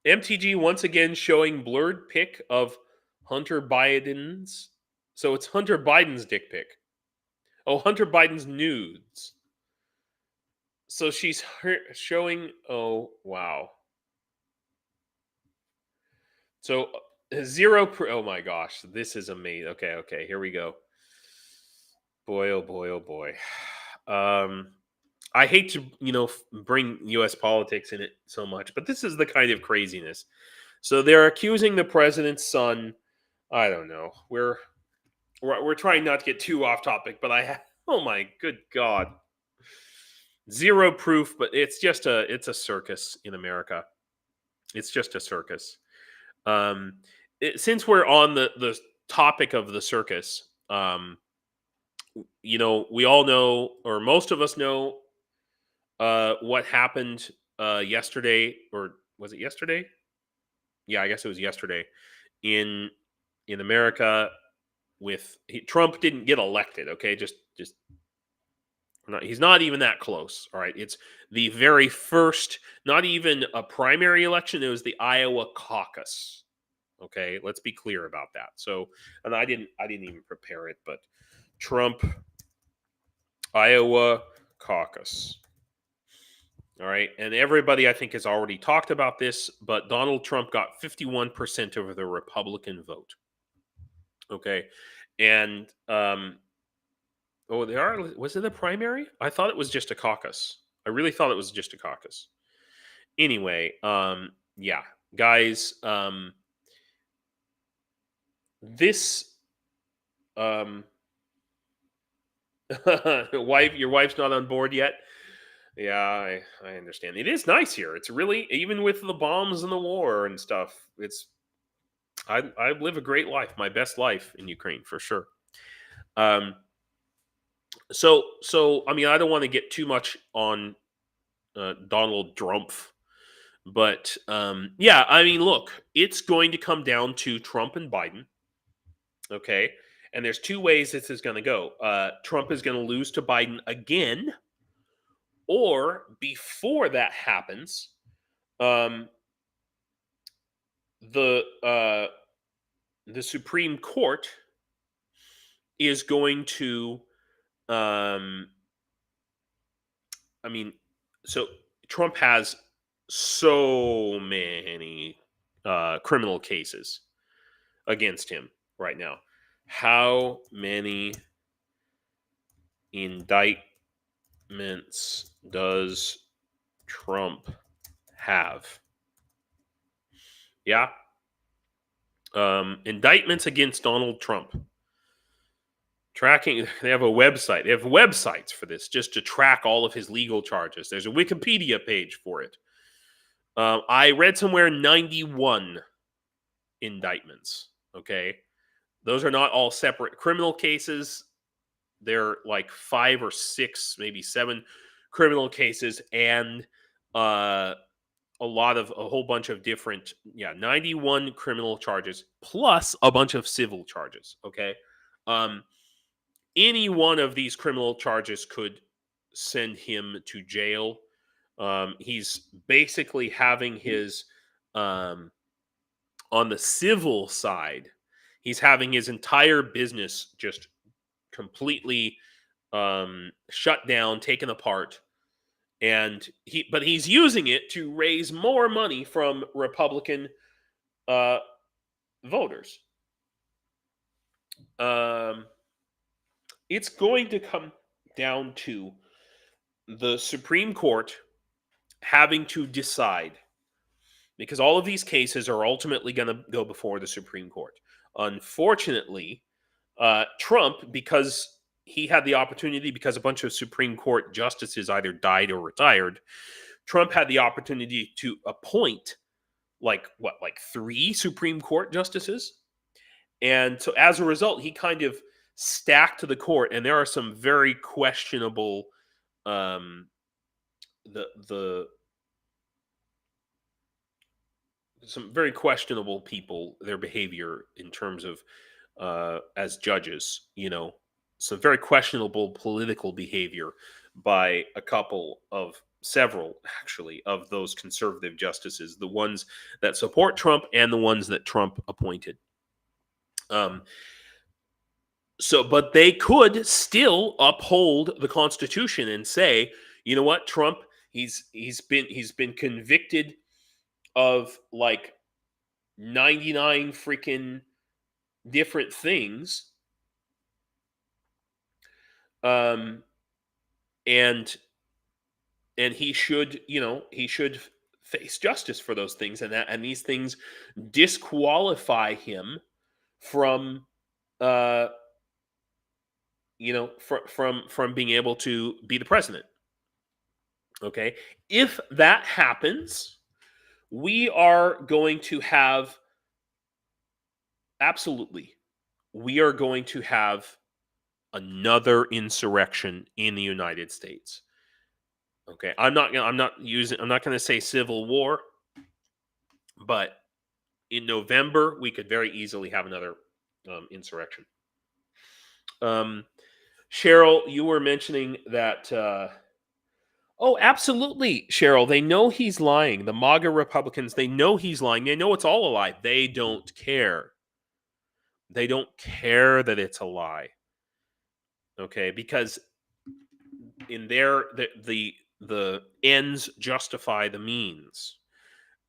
MTG once again showing blurred pic of Hunter Biden's. So it's Hunter Biden's dick pic. Oh, Hunter Biden's nudes. So she's showing. Oh, wow. So oh my gosh, this is amazing. Okay, here we go. Boy, oh boy, oh boy. I hate to bring U.S. politics in it so much, but this is the kind of craziness. So they're accusing the president's son. I don't know. We're trying not to get too off topic, but oh my good god, zero proof. But it's a circus in America. It's just a circus. Since we're on the topic of the circus, we all know, or most of us know, what happened yesterday, or was it yesterday? Yeah, I guess it was yesterday in America. Trump didn't get elected. Okay, just he's not even that close. All right, it's the very first, not even a primary election. It was the Iowa caucus. Okay, let's be clear about that. So, and I didn't even prepare it, but Trump Iowa caucus. All right, and everybody I think has already talked about this, but Donald Trump got 51% of the Republican vote. Okay, and was it a primary? I thought it was just a caucus. I really thought it was just a caucus. Anyway, yeah, guys, this your wife's not on board yet. Yeah, I understand. It is nice here. It's really, even with the bombs and the war and stuff, I live a great life, my best life in Ukraine for sure. So I mean, I don't want to get too much on Donald Trump, but yeah, I mean, look, it's going to come down to Trump and Biden. Okay, and there's 2 ways this is going to go. Trump is going to lose to Biden again, or before that happens, um, the Supreme Court is going to, I mean, so Trump has so many criminal cases against him right now. How many indictments does Trump have? Yeah. Indictments against Donald Trump. Tracking, they have a website. They have websites for this just to track all of his legal charges. There's a Wikipedia page for it. I read somewhere 91 indictments. Okay. Those are not all separate criminal cases. They're like 5 or 6, maybe 7 criminal cases and a whole bunch of different, 91 criminal charges plus a bunch of civil charges. Okay. Any one of these criminal charges could send him to jail. He's basically having his, on the civil side, he's having his entire business just completely shut down, taken apart, and he's using it to raise more money from Republican voters. It's going to come down to the Supreme Court having to decide, because all of these cases are ultimately going to go before the Supreme Court. Unfortunately, Trump, because he had the opportunity, because a bunch of Supreme Court justices either died or retired, Trump had the opportunity to appoint like 3 Supreme Court justices. And so as a result, he kind of stacked the court, and there are some very questionable some very questionable people, their behavior in terms of as judges, some very questionable political behavior by several actually of those conservative justices, the ones that support Trump and the ones that Trump appointed. But they could still uphold the Constitution and say, you know what, Trump, he's been convicted of like 99 freaking different things, and he should face justice for those things, and these things disqualify him from from being able to be the president. Okay, if that happens, we are going to have another insurrection in the United States. Okay, I'm not going to say civil war, but in November we could very easily have another insurrection. Cheryl, you were mentioning that. Oh, absolutely, Cheryl. They know he's lying. The MAGA Republicans, they know he's lying. They know it's all a lie. They don't care. They don't care that it's a lie. Okay, because in the ends justify the means.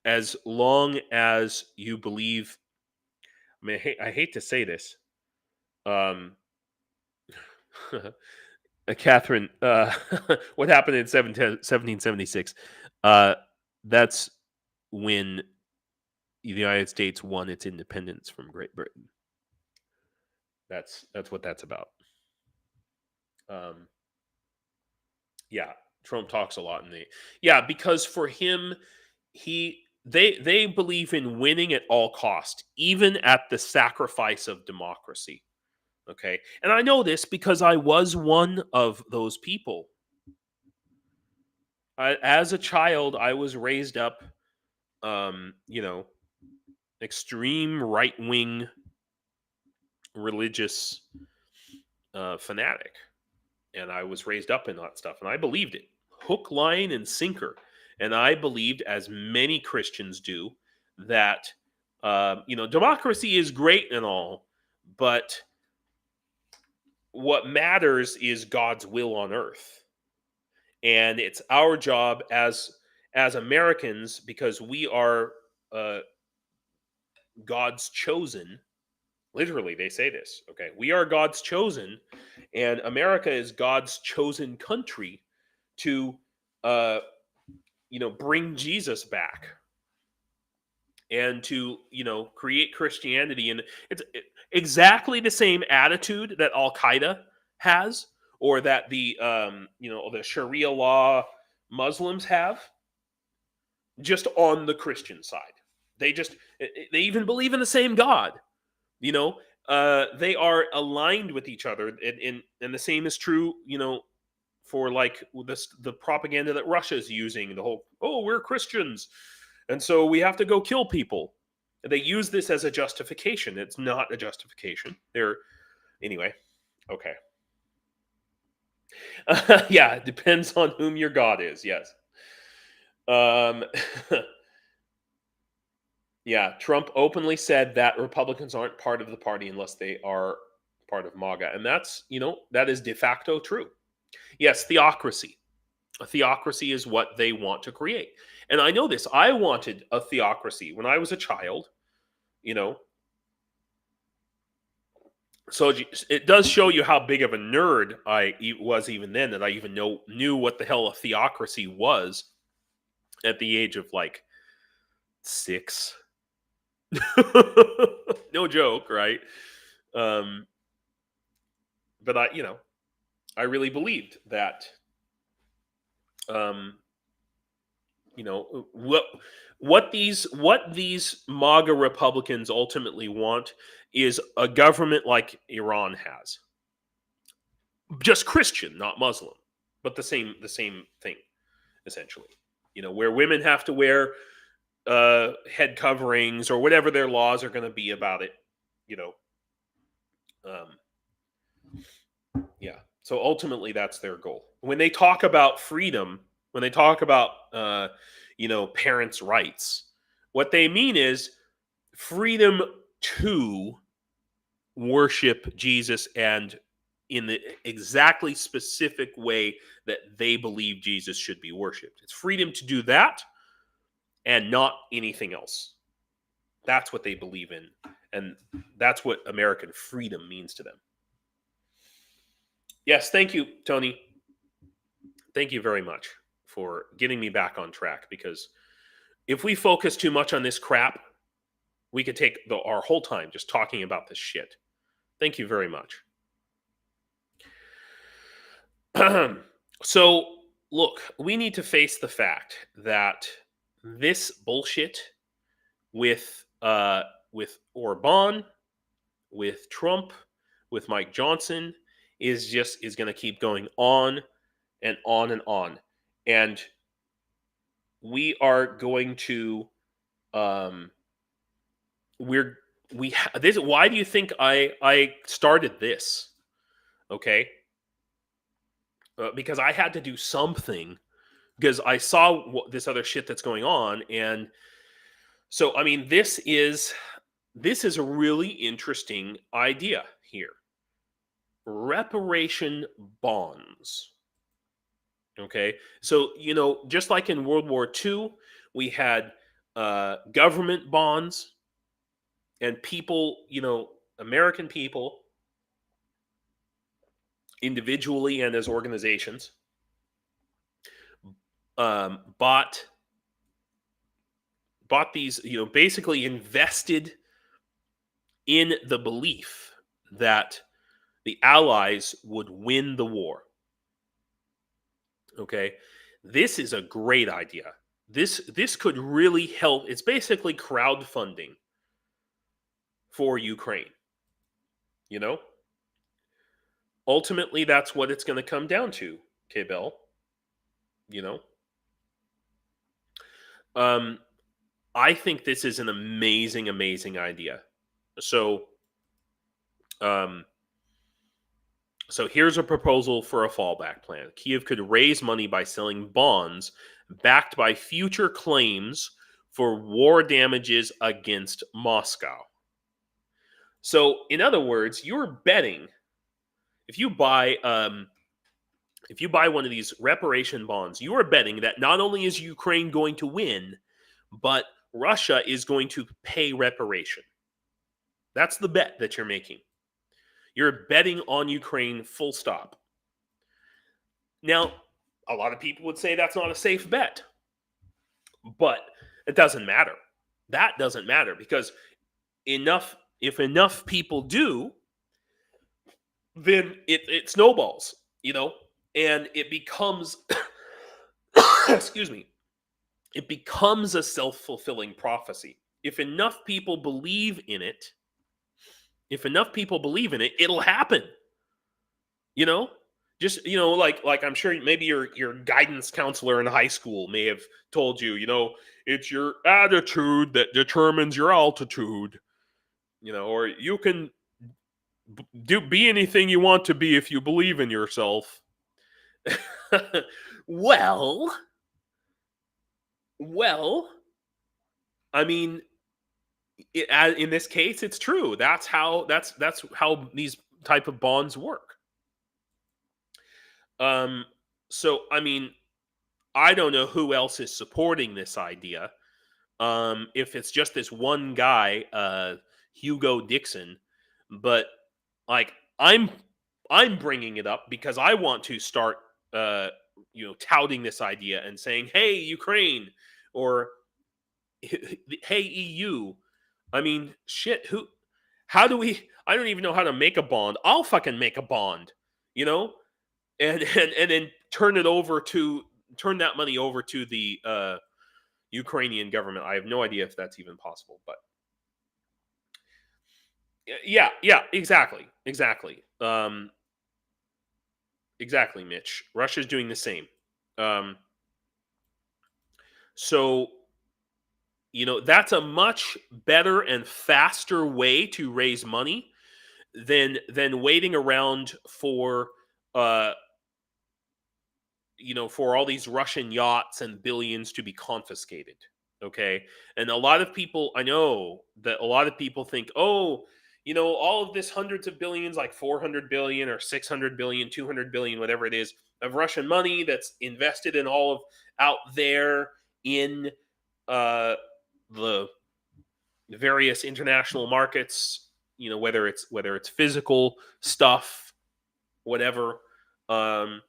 As long as you believe, I mean, I hate to say this, Catherine, what happened in 1776? That's when the United States won its independence from Great Britain. That's what that's about. Yeah, Trump talks a lot, because for him, they believe in winning at all cost, even at the sacrifice of democracy. Okay, and I know this because I was one of those people. As a child, I was raised up, extreme right-wing religious fanatic, and I was raised up in that stuff, and I believed it, hook, line, and sinker. And I believed, as many Christians do, that democracy is great and all, but what matters is God's will on earth. And it's our job as Americans, because we are God's chosen. Literally, they say this. Okay, we are God's chosen, and America is God's chosen country to, bring Jesus back. and to, create Christianity. And it's exactly the same attitude that Al Qaeda has, or that the Sharia law Muslims have, just on the Christian side. They even believe in the same God. You know, they are aligned with each other, and the same is true. For like the propaganda that Russia is using, the whole, oh, we're Christians, and so we have to go kill people. They use this as a justification. It's not a justification. Anyway. Okay. Yeah, it depends on whom your God is. Yes. Um, yeah, Trump openly said that Republicans aren't part of the party unless they are part of MAGA, and that is de facto true. Yes, theocracy. A theocracy is what they want to create. And I know this. I wanted a theocracy when I was a child, you know. So it does show you how big of a nerd I was even then, that I even knew what the hell a theocracy was at the age of like 6. No joke, right? But I really believed that um, what these MAGA Republicans ultimately want is a government like Iran has, just Christian, not Muslim, but the same thing essentially. Where women have to wear head coverings or whatever their laws are going to be about it. You know, yeah. So ultimately, that's their goal. When they talk about freedom, when they talk about parents' rights, what they mean is freedom to worship Jesus, and in the exactly specific way that they believe Jesus should be worshipped. It's freedom to do that and not anything else. That's what they believe in, and that's what American freedom means to them. Yes, thank you, Tony. Thank you very much for getting me back on track, because if we focus too much on this crap, we could take our whole time just talking about this shit. Thank you very much. So, look, we need to face the fact that this bullshit with Orban, with Trump, with Mike Johnson is going to keep going on and on and on, and we are going to this. Why do you think I started this? Okay, because I had to do something, because I saw this other shit that's going on, and so I mean, this is a really interesting idea here. Reparation bonds. Okay, so just like in World War II, we had government bonds, and people, American people, individually and as organizations, bought these, basically invested in the belief that the Allies would win the war. Okay, this is a great idea. This could really help. It's basically crowdfunding for Ukraine. Ultimately, that's what it's going to come down to, K-Bell. I think this is an amazing, amazing idea. So, so here's a proposal for a fallback plan. Kyiv could raise money by selling bonds backed by future claims for war damages against Moscow. So, in other words, you're betting, if you buy one of these reparation bonds, you are betting that not only is Ukraine going to win, but Russia is going to pay reparation. That's the bet that you're making. You're betting on Ukraine, full stop. Now, a lot of people would say that's not a safe bet, but it doesn't matter. That doesn't matter because if enough people do, then it snowballs, and it becomes excuse me, it becomes a self-fulfilling prophecy. If enough people believe in it, it'll happen. You know, just like I'm sure maybe your guidance counselor in high school may have told you, it's your attitude that determines your altitude. Or you can be anything you want to be if you believe in yourself. well, well, I mean, in this case, it's true. That's how these type of bonds work. So I mean, I don't know who else is supporting this idea. If it's just this one guy, Hugo Dixon, but like I'm bringing it up because I want to start, touting this idea and saying, "Hey, Ukraine," or "Hey, EU." I mean, shit. How do we? I don't even know how to make a bond. I'll fucking make a bond, you know, and then turn that money over to the Ukrainian government. I have no idea if that's even possible, but yeah, exactly, exactly, Mitch. Russia's doing the same. So that's a much better and faster way to raise money than waiting around for uh for all these Russian yachts and billions to be confiscated. Okay. And I know that a lot of people think, oh, all of this hundreds of billions, like 400 billion or 600 billion, 200 billion, whatever it is, of Russian money that's invested in all of out there in uh, the various international markets, whether it's physical stuff, whatever. Um,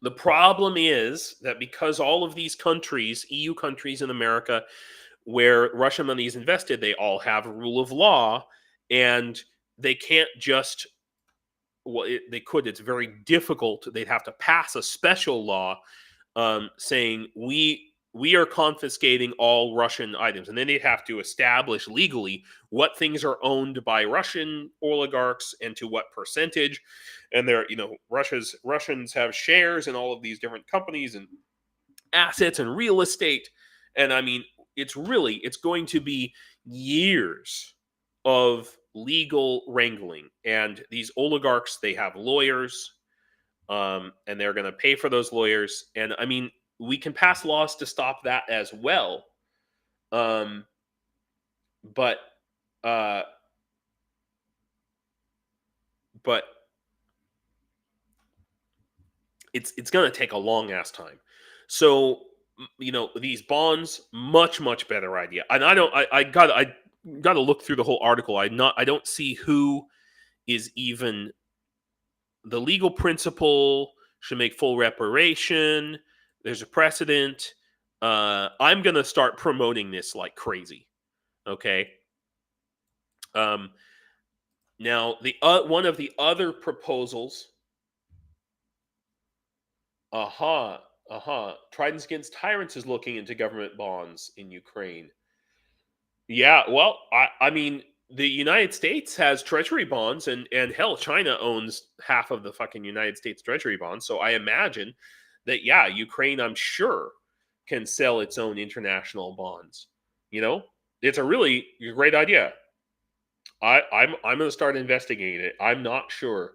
the problem is that because all of these countries, EU countries in America, where Russian money is invested, they all have a rule of law, and they can't just. Well, they could. It's very difficult. They'd have to pass a special law saying we are confiscating all Russian items, and then they'd have to establish legally what things are owned by Russian oligarchs and to what percentage. And Russians have shares in all of these different companies and assets and real estate. And I mean, it's going to be years of legal wrangling. And these oligarchs, they have lawyers, and they're going to pay for those lawyers. And I mean, we can pass laws to stop that as well. But uh, but it's going to take a long ass time. So these bonds, much better idea. And I got to look through the whole article. I don't see who is even the legal principle should make full reparation. There's a precedent. I'm gonna start promoting this like crazy. Okay. Um, Now the one of the other proposals. Tridents Against Tyrants is looking into government bonds in Ukraine. Yeah, well, I mean, the United States has treasury bonds, and hell, China owns half of the fucking United States treasury bonds. So I imagine that, yeah, Ukraine, I'm sure, can sell its own international bonds. It's a really great idea. I'm going to start investigating it. I'm not sure,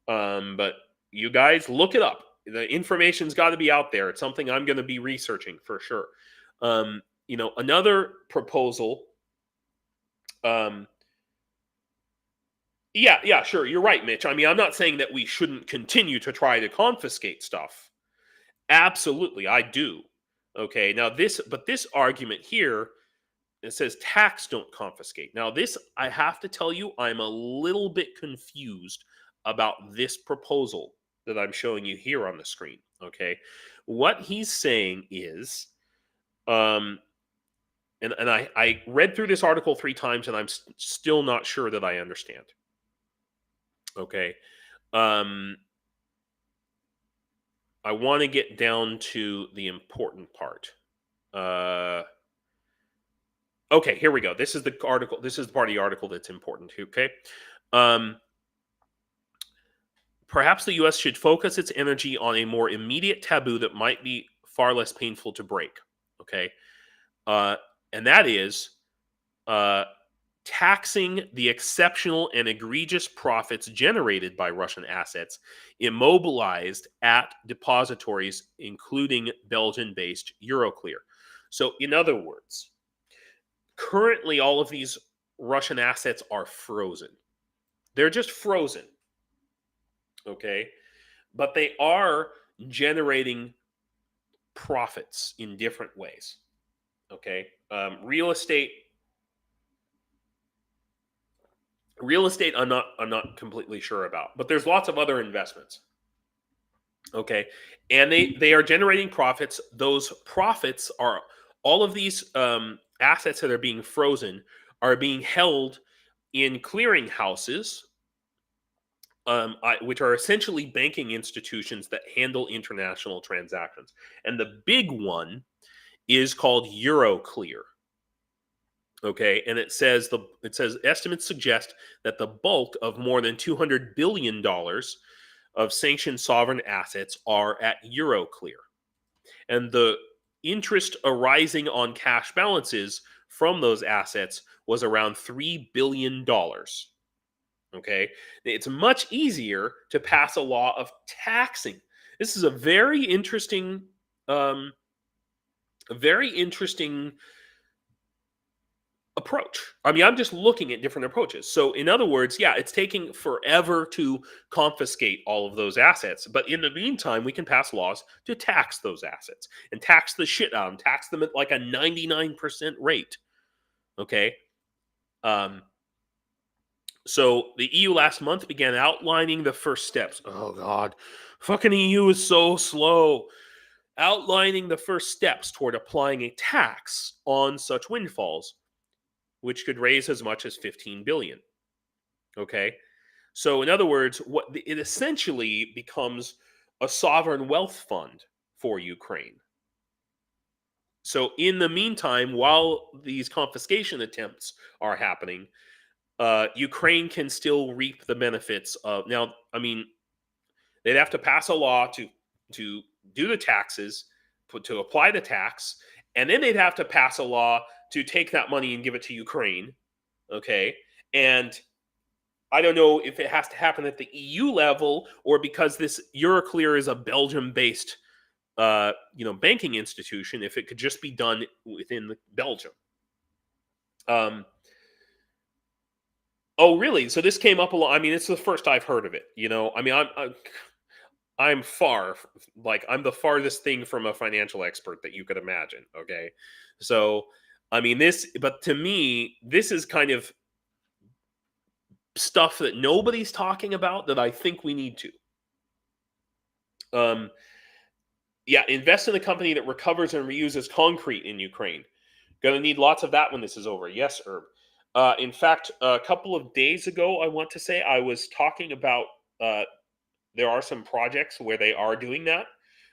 but you guys look it up. The information's got to be out there. It's something I'm going to be researching for sure. Another proposal. Um, yeah, sure. You're right, Mitch. I mean, I'm not saying that we shouldn't continue to try to confiscate stuff. Absolutely, I do. Okay, now this argument here, it says tax don't confiscate. Now this, I have to tell you, I'm a little bit confused about this proposal that I'm showing you here on the screen. Okay, what he's saying is, and I read through this article 3 times, and I'm still not sure that I understand. Okay. I want to get down to the important part. Okay, here we go. This is the article. This is the part of the article that's important. Okay. Perhaps the U.S. should focus its energy on a more immediate taboo that might be far less painful to break. Okay. And that is taxing the exceptional and egregious profits generated by Russian assets immobilized at depositories, including Belgian-based Euroclear. So, in other words, currently all of these Russian assets are frozen. They're just frozen. Okay? But they are generating profits in different ways. Okay? Real estate, I'm not completely sure about, but there's lots of other investments. Okay, and they are generating profits. Those profits are all of these assets that are being frozen are being held in clearing houses, which are essentially banking institutions that handle international transactions. And the big one is called Euroclear. Okay, and it says estimates suggest that the bulk of more than $200 billion of sanctioned sovereign assets are at Euroclear, and the interest arising on cash balances from those assets was around $3 billion. Okay, it's much easier to pass a law of taxing. This is a very interesting, approach. I mean, I'm just looking at different approaches. So, in other words, yeah, it's taking forever to confiscate all of those assets. But in the meantime, we can pass laws to tax those assets and tax the shit out of them, tax them at like a 99% rate. Okay. So the EU last month began outlining the first steps. Oh, God. Fucking EU is so slow. Outlining the first steps toward applying a tax on such windfalls, which could raise as much as 15 billion. Okay, so in other words, it essentially becomes a sovereign wealth fund for Ukraine. So in the meantime, while these confiscation attempts are happening, Ukraine can still reap the benefits of. Now, I mean, they'd have to pass a law to do the taxes, to apply the tax, and then they'd have to pass a law to take that money and give it to Ukraine. Okay, and I don't know if it has to happen at the EU level or because this Euroclear is a Belgium-based, banking institution. If it could just be done within Belgium. Oh, really? So this came up a lot. I mean, it's the first I've heard of it. I mean, I'm I'm the farthest thing from a financial expert that you could imagine. Okay, so I mean but to me, this is kind of stuff that nobody's talking about that I think we need to. Yeah, invest in a company that recovers and reuses concrete in Ukraine. Going to need lots of that when this is over. Yes, Herb. In fact, a couple of days ago, I want to say, I was talking about there are some projects where they are doing that.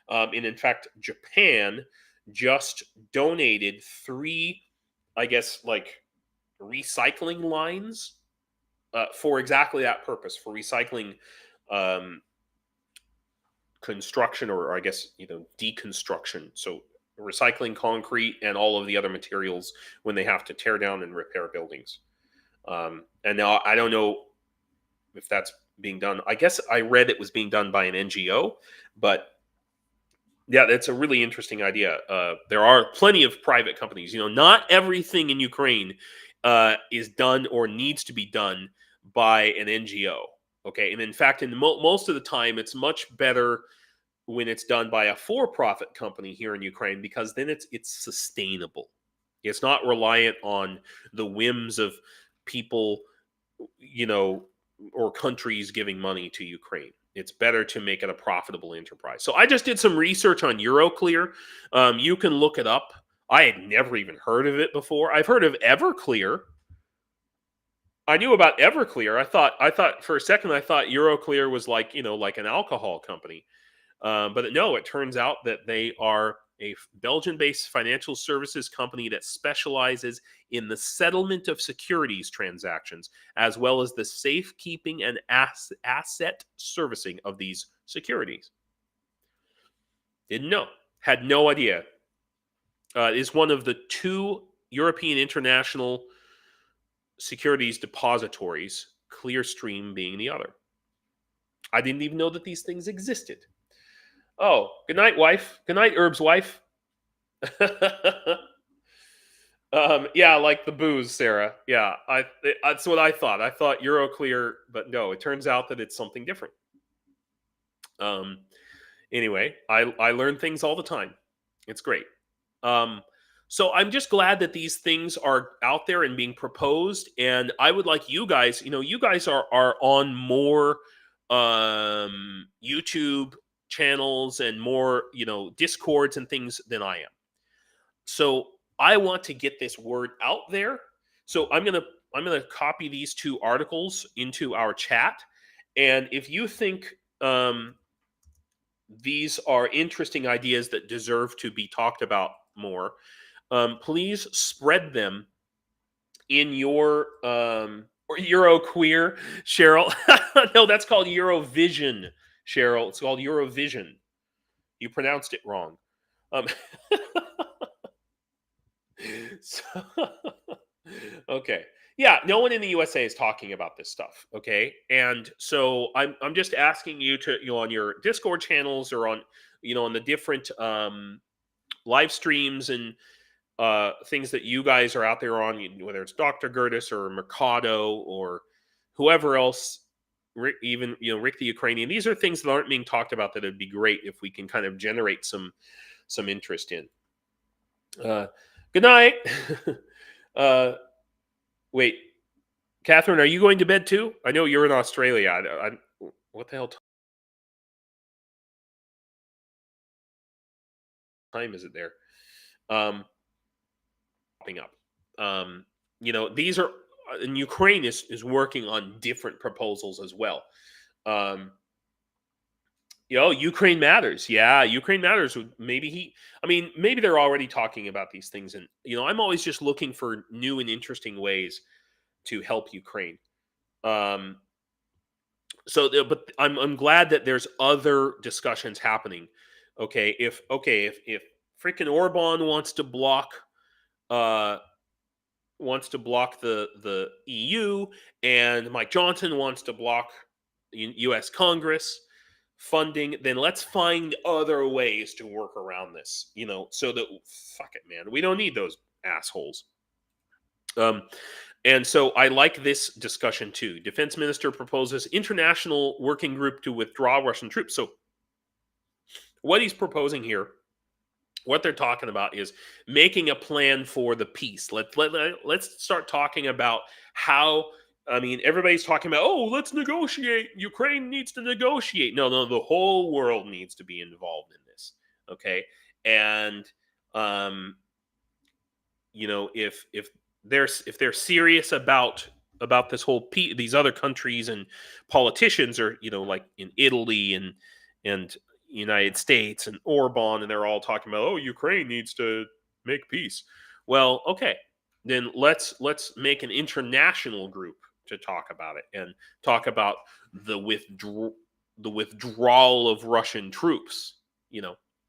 And in fact, Japan just donated 3, I guess, like recycling lines for exactly that purpose, for recycling construction, or I guess, deconstruction. So recycling concrete and all of the other materials when they have to tear down and repair buildings. And now I don't know if that's being done. I guess I read it was being done by an NGO, but yeah, that's a really interesting idea. There are plenty of private companies. Not everything in Ukraine is done or needs to be done by an NGO. Okay, and in fact, in most of the time, it's much better when it's done by a for-profit company here in Ukraine, because then it's sustainable. It's not reliant on the whims of people, or countries giving money to Ukraine. It's better to make it a profitable enterprise. So I just did some research on Euroclear. You can look it up. I had never even heard of it before. I've heard of Everclear. I knew about Everclear. I thought for a second I thought Euroclear was like, like an alcohol company. But no, it turns out that they are a Belgian-based financial services company that specializes in the settlement of securities transactions, as well as the safekeeping and asset servicing of these securities. Didn't know. Had no idea. It is one of the 2 European international securities depositories, Clearstream being the other. I didn't even know that these things existed. Oh, good night, wife. Good night, Herb's wife. Yeah, like the booze, Sarah. Yeah, that's what I thought. I thought Euroclear, but no, it turns out that it's something different. Anyway, I learn things all the time. It's great. So I'm just glad that these things are out there and being proposed. And I would like you guys, you guys are on more YouTube channels and more, Discords and things than I am. So I want to get this word out there. So I'm gonna copy these 2 articles into our chat. And if you think these are interesting ideas that deserve to be talked about more, please spread them in your or Euroqueer, Cheryl. No, that's called Eurovision, Cheryl. It's called Eurovision. You pronounced it wrong. So, okay. Yeah, no one in the USA is talking about this stuff, okay? And so I'm just asking you to, on your Discord channels or on, on the different live streams and things that you guys are out there on, whether it's Dr. Gerdes or Mercado or whoever else, even Rick the Ukrainian. These are things that aren't being talked about that would be great if we can kind of generate some interest in. Good night. Wait, Catherine, are you going to bed too? I know you're in Australia. What the hell time is it there? Popping up. These are, and Ukraine is working on different proposals as well. Ukraine matters. Yeah, Ukraine matters. Maybe they're already talking about these things. And, I'm always just looking for new and interesting ways to help Ukraine. But I'm glad that there's other discussions happening. Okay, if freaking Orban wants to block the EU, and Mike Johnson wants to block U.S. Congress funding, then let's find other ways to work around this. So that fuck it, man, we don't need those assholes. And so I like this discussion too. Defense Minister proposes international working group to withdraw Russian troops. So what he's proposing here, what they're talking about is making a plan for the peace. Let's start talking about how, everybody's talking about, let's negotiate. Ukraine needs to negotiate. No, the whole world needs to be involved in this. Okay. And, if they're serious about this whole these other countries and politicians are, like in Italy and United States and Orban, and they're all talking about, Ukraine needs to make peace. Well, okay, then let's make an international group to talk about it and talk about the withdrawal of Russian troops.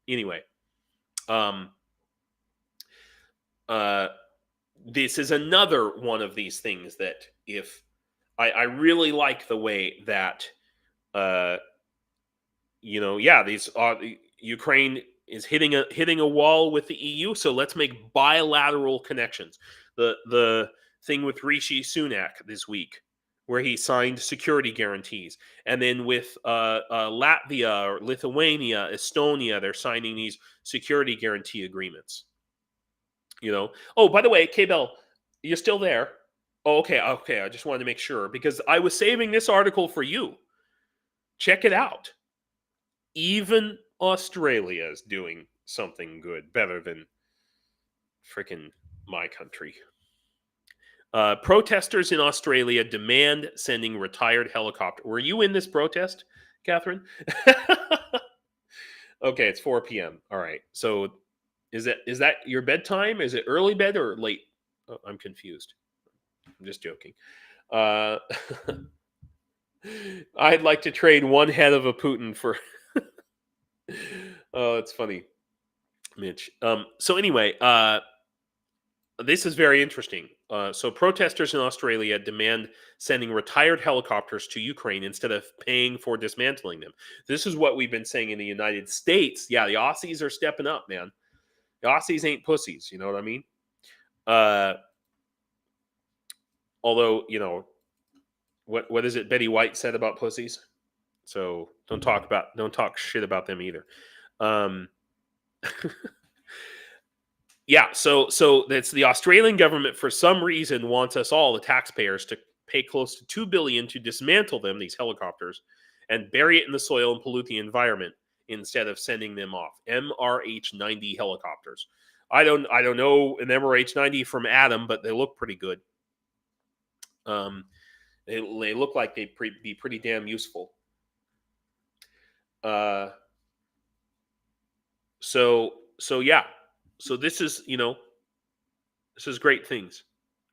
Anyway, this is another one of these things that if I really like the way that these Ukraine is hitting a wall with the EU, so let's make bilateral connections. The thing with Rishi Sunak this week, where he signed security guarantees, and then with Latvia or Lithuania, Estonia, they're signing these security guarantee agreements. Oh, by the way, K-Bell, you're still there? Oh, okay. I just wanted to make sure because I was saving this article for you. Check it out. Even Australia is doing something good, better than Freaking my country. Protesters in Australia demand sending retired helicopter. Were you in this protest, Catherine? Okay, it's 4 p.m. All right. So is that your bedtime? Is it early bed or late? Oh, I'm confused. I'm just joking. I'd like to trade one head of a Putin for. Oh, it's funny, Mitch. So anyway, this is very interesting. So protesters in Australia demand sending retired helicopters to Ukraine instead of paying for dismantling them. This is what we've been saying in the United States. Yeah, the Aussies are stepping up, man. The Aussies ain't pussies. You know what I mean? Although, what is it Betty White said about pussies? So don't talk shit about them either. Yeah, so that's the Australian government for some reason wants us all, the taxpayers, to pay close to $2 billion to dismantle them, these helicopters, and bury it in the soil and pollute the environment instead of sending them off. MRH-90 helicopters. I don't know an MRH-90 from Adam, but they look pretty good. They look like they'd be pretty damn useful. So yeah. So this is, this is great things.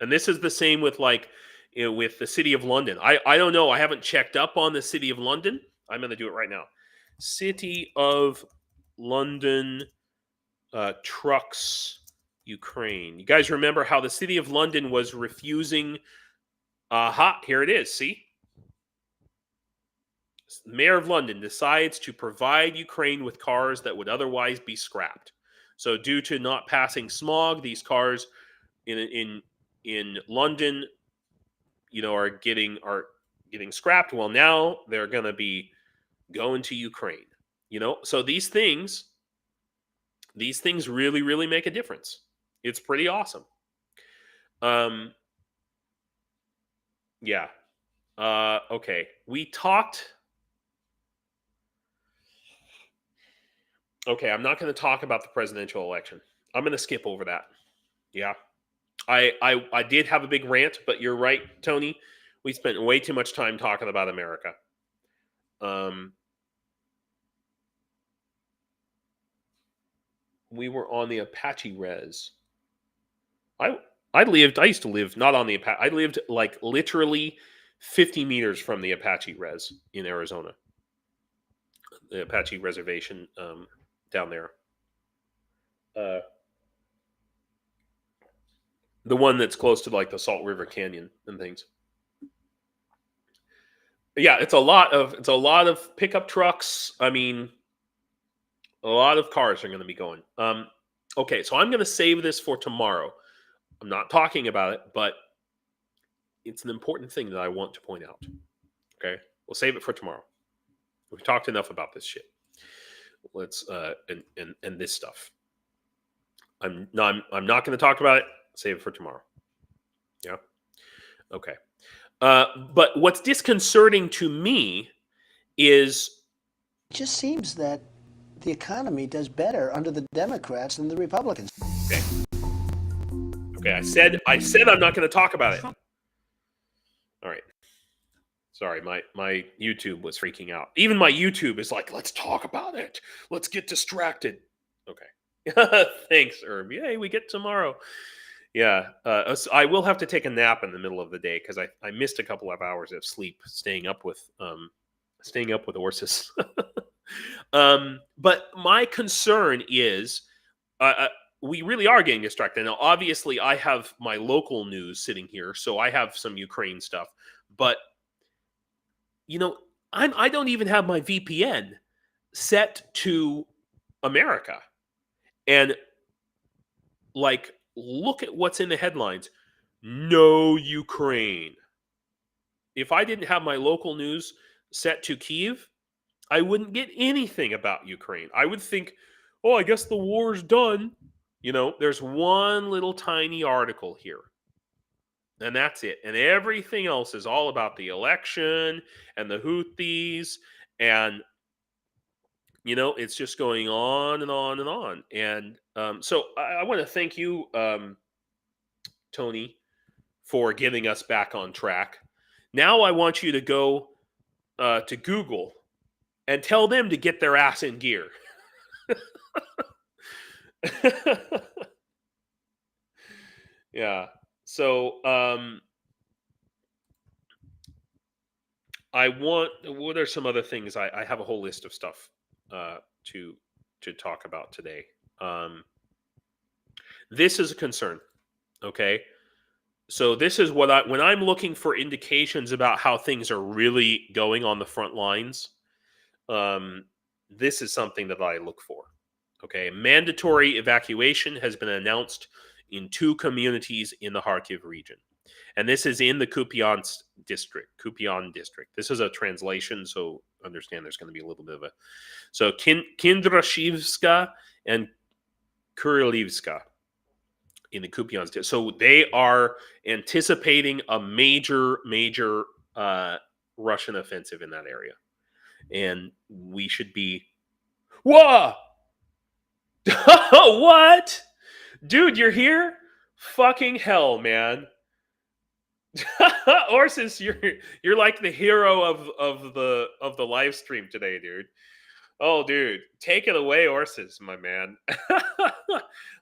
And this is the same with with the City of London. I don't know. I haven't checked up on the City of London. I'm going to do it right now. City of London trucks Ukraine. You guys remember how the City of London was refusing? Here it is. See? The Mayor of London decides to provide Ukraine with cars that would otherwise be scrapped. So due to not passing smog, these cars in London, are getting scrapped. Well, now they're going to be going to Ukraine. So these things really, really make a difference. It's pretty awesome. Yeah. Okay. We talked. Okay, I'm not going to talk about the presidential election. I'm going to skip over that. Yeah. I did have a big rant, but you're right, Tony. We spent way too much time talking about America. We were on the Apache res. I used to live not on the Apache. I lived like literally 50 meters from the Apache res in Arizona. The Apache reservation down there. The one that's close to like the Salt River Canyon and things. Yeah, it's a lot of pickup trucks. I mean, a lot of cars are going to be going. Okay, so I'm going to save this for tomorrow. I'm not talking about it, but it's an important thing that I want to point out. Okay, we'll save it for tomorrow. We've talked enough about this shit. Let's and this stuff. I'm not going to talk about it. Save it for tomorrow. Yeah. Okay. But what's disconcerting to me is it just seems that the economy does better under the Democrats than the Republicans. Okay. I said I'm not going to talk about it. All right. Sorry, my YouTube was freaking out. Even my YouTube is like, let's talk about it. Let's get distracted. Okay. Thanks, Herb. Yay, we get tomorrow. Yeah. I will have to take a nap in the middle of the day because I missed a couple of hours of sleep staying up with horses. But my concern is we really are getting distracted. Now, obviously, I have my local news sitting here, so I have some Ukraine stuff. But, I don't even have my VPN set to America. And, look at what's in the headlines. No Ukraine. If I didn't have my local news set to Kyiv, I wouldn't get anything about Ukraine. I would think, oh, I guess the war's done. There's one little tiny article here. And that's it. And everything else is all about the election and the Houthis and You know, it's just going on and on and on. And so I want to thank you, Tony, for getting us back on track. Now I want you to go to Google and tell them to get their ass in gear. Yeah. So what are some other things? I have a whole list of stuff to talk about today. This is a concern. Okay. So this is what when I'm looking for indications about how things are really going on the front lines, um, this is something that I look for. Okay, mandatory evacuation has been announced in 2 communities in the Kharkiv region, and this is in the Kupiansk district. Kupion district. This is a translation, so understand there's going to be a little bit of a so Kindrashivska and Kurilivska in the Kupiansk district. So they are anticipating a major Russian offensive in that area, and we should be. Whoa! What? Dude, you're here? Fucking hell, man. Orsis, you're like the hero of the live stream today, dude. Oh, dude, take it away, Orsis, my man.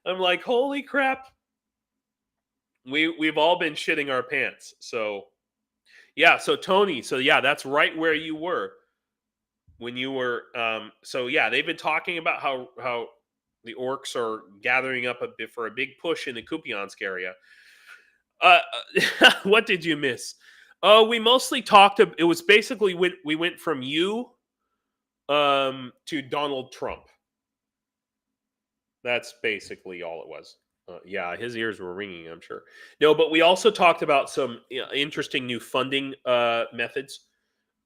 I'm like, holy crap. We've all been shitting our pants. So yeah, so Tony, so yeah, that's right where you were when you were so yeah, they've been talking about how the orcs are gathering up a bit for a big push in the Kupiansk area. Uh, what did you miss? Oh, we mostly talked. It was basically we went from you to Donald Trump. That's basically all it was. Yeah, his ears were ringing, I'm sure. No, but we also talked about some interesting new funding methods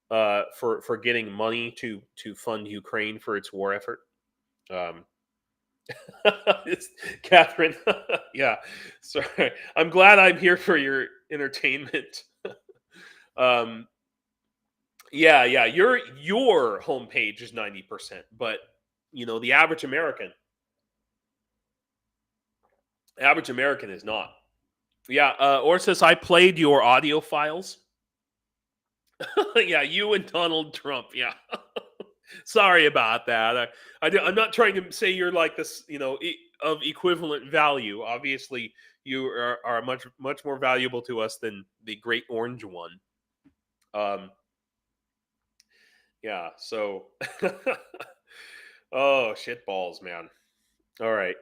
for getting money to fund Ukraine for its war effort. Um, it's Catherine. Yeah, sorry. I'm glad I'm here for your entertainment. um, yeah. Your homepage is 90%, but you know the average American is not. Yeah, or says I played your audio files. Yeah, you and Donald Trump. Yeah. Sorry about that. I'm not trying to say you're like this, you know, of equivalent value. Obviously, you are much more valuable to us than the Great Orange One. Yeah. So, oh shit balls, man. All right.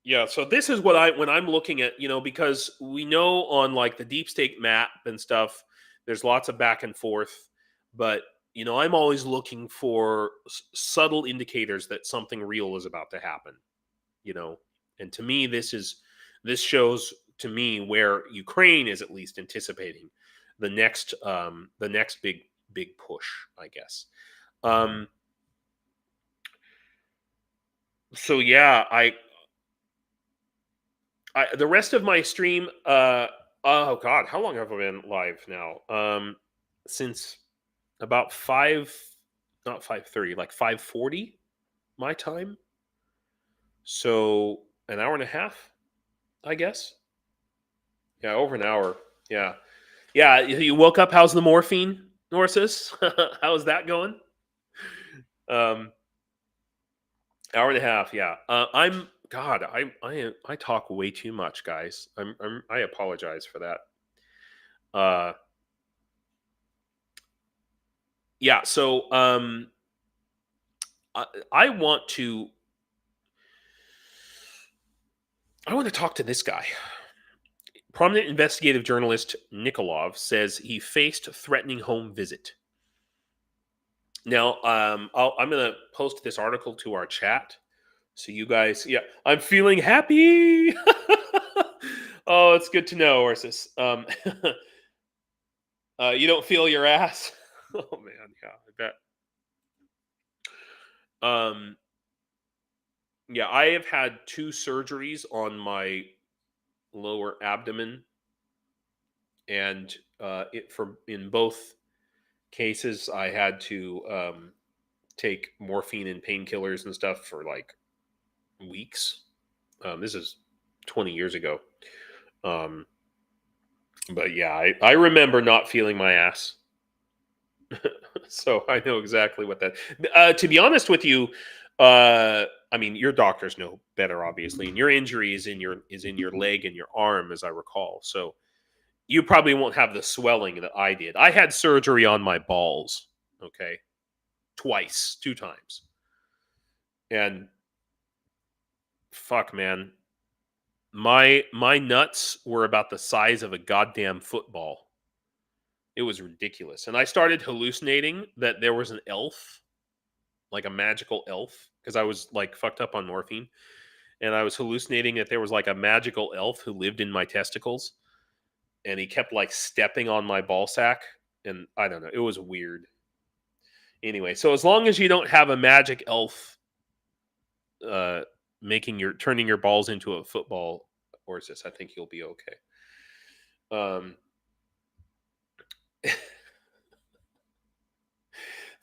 Yeah. So this is what when I'm looking at, you know, because we know on like the deep state map and stuff, there's lots of back and forth, but you know, I'm always looking for subtle indicators that something real is about to happen. You know, and to me, this shows to me where Ukraine is at least anticipating the next big push, I guess. Um, so yeah, the rest of my stream. Oh God, how long have I been live now? Since about not 5:30, like 5:40 my time. So an hour and a half, I guess. Yeah, over an hour. Yeah, yeah. You woke up. How's the morphine, Norsis? How's that going? Um, Hour and a half. Yeah. I'm God. I talk way too much, guys. I apologize for that. Yeah. So I, I want to I want to talk to this guy. Prominent investigative journalist Nikolov says he faced threatening home visit. Now, I'm going to post this article to our chat, so you guys, yeah, I'm feeling happy. Oh, it's good to know, Orsis. You don't feel your ass. Oh man, yeah, I bet. Yeah, I have had 2 surgeries on my lower abdomen, and in both cases, I had to take morphine and painkillers and stuff for like weeks. This is 20 years ago. But yeah, I remember not feeling my ass. So I know exactly what that. To be honest with you, I mean, your doctors know better, obviously, and your injury is in your leg and your arm, as I recall. So you probably won't have the swelling that I did. I had surgery on my balls, okay, twice, 2 times, and fuck, man, my nuts were about the size of a goddamn football. It was ridiculous, and I started hallucinating that there was an elf, like a magical elf, because I was like fucked up on morphine, and I was hallucinating that there was like a magical elf who lived in my testicles, and he kept like stepping on my ball sack, and I don't know, it was weird. Anyway, so as long as you don't have a magic elf uh turning your balls into a football horses, I think you'll be okay.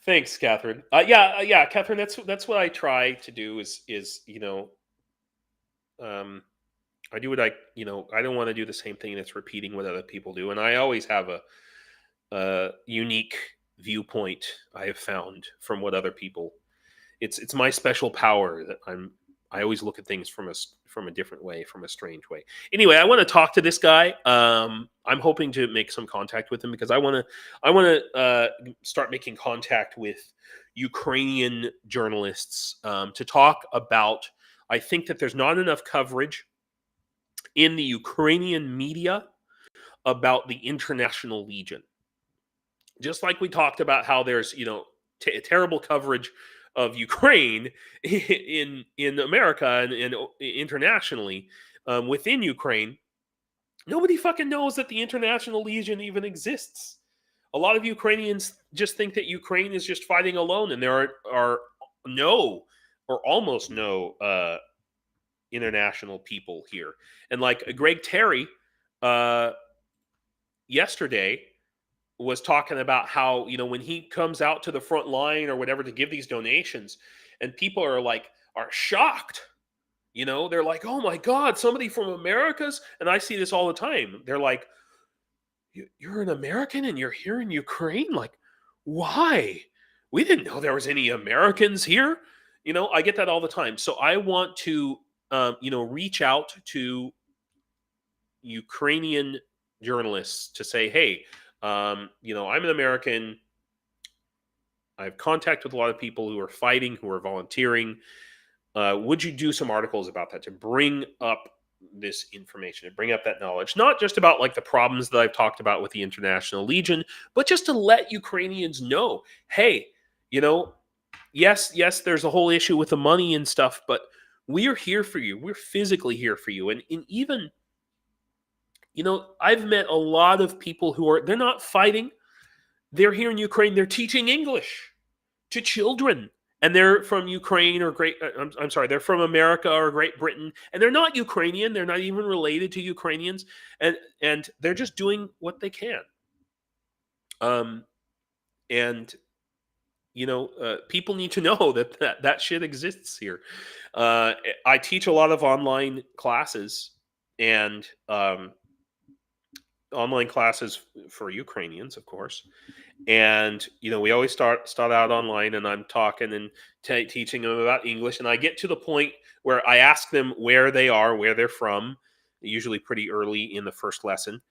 Thanks, Catherine. Yeah, Catherine. That's what I try to do. Is I do what I don't want to do the same thing that's repeating what other people do, and I always have a unique viewpoint I have found from what other people. It's my special power that I always look at things from a different way, from a strange way. Anyway, I want to talk to this guy. I'm hoping to make some contact with him because I want to start making contact with Ukrainian journalists to talk about. I think that there's not enough coverage in the Ukrainian media about the International Legion. Just like we talked about how there's terrible coverage of Ukraine in America and internationally within Ukraine, nobody fucking knows that the International Legion even exists. A lot of Ukrainians just think that Ukraine is just fighting alone, and there are no or almost no international people here. And like Greg Terry yesterday was talking about how when he comes out to the front line or whatever to give these donations, and people are shocked. They're like, oh my God, somebody from America's, and I see this all the time. They're like, you're an American and you're here in Ukraine? Like, why? We didn't know there was any Americans here. I get that all the time. So I want to reach out to Ukrainian journalists to say, hey, I'm an American. I have contact with a lot of people who are fighting, who are volunteering. Would you do some articles about that to bring up this information, to bring up that knowledge, not just about like the problems that I've talked about with the International Legion, but just to let Ukrainians know, hey, yes, there's a whole issue with the money and stuff, but we are here for you. We're physically here for you. And even, I've met a lot of people they're not fighting. They're here in Ukraine. They're teaching English to children, and they're from Ukraine or I'm sorry, they're from America or Great Britain, and they're not Ukrainian. They're not even related to Ukrainians, and they're just doing what they can. And people need to know that shit exists here. I teach a lot of online classes, and online classes for Ukrainians, of course. And we always start out online, and I'm talking and teaching them about English, and I get to the point where I ask them where they are, where they're from, usually pretty early in the first lesson,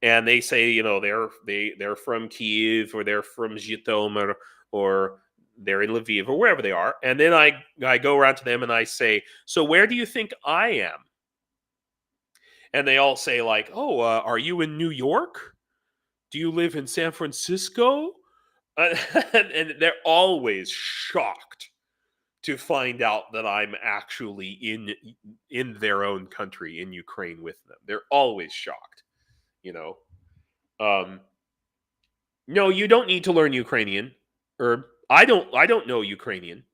and they say they're from Kiev, or they're from Zhytomyr, or they're in Lviv, or wherever they are. And then I go around to them and I say, so where do you think I am? And they all say like, oh, are you in New York? Do you live in San Francisco? And they're always shocked to find out that I'm actually in their own country, in Ukraine, with them. They're always shocked. No, you don't need to learn Ukrainian, or I don't know Ukrainian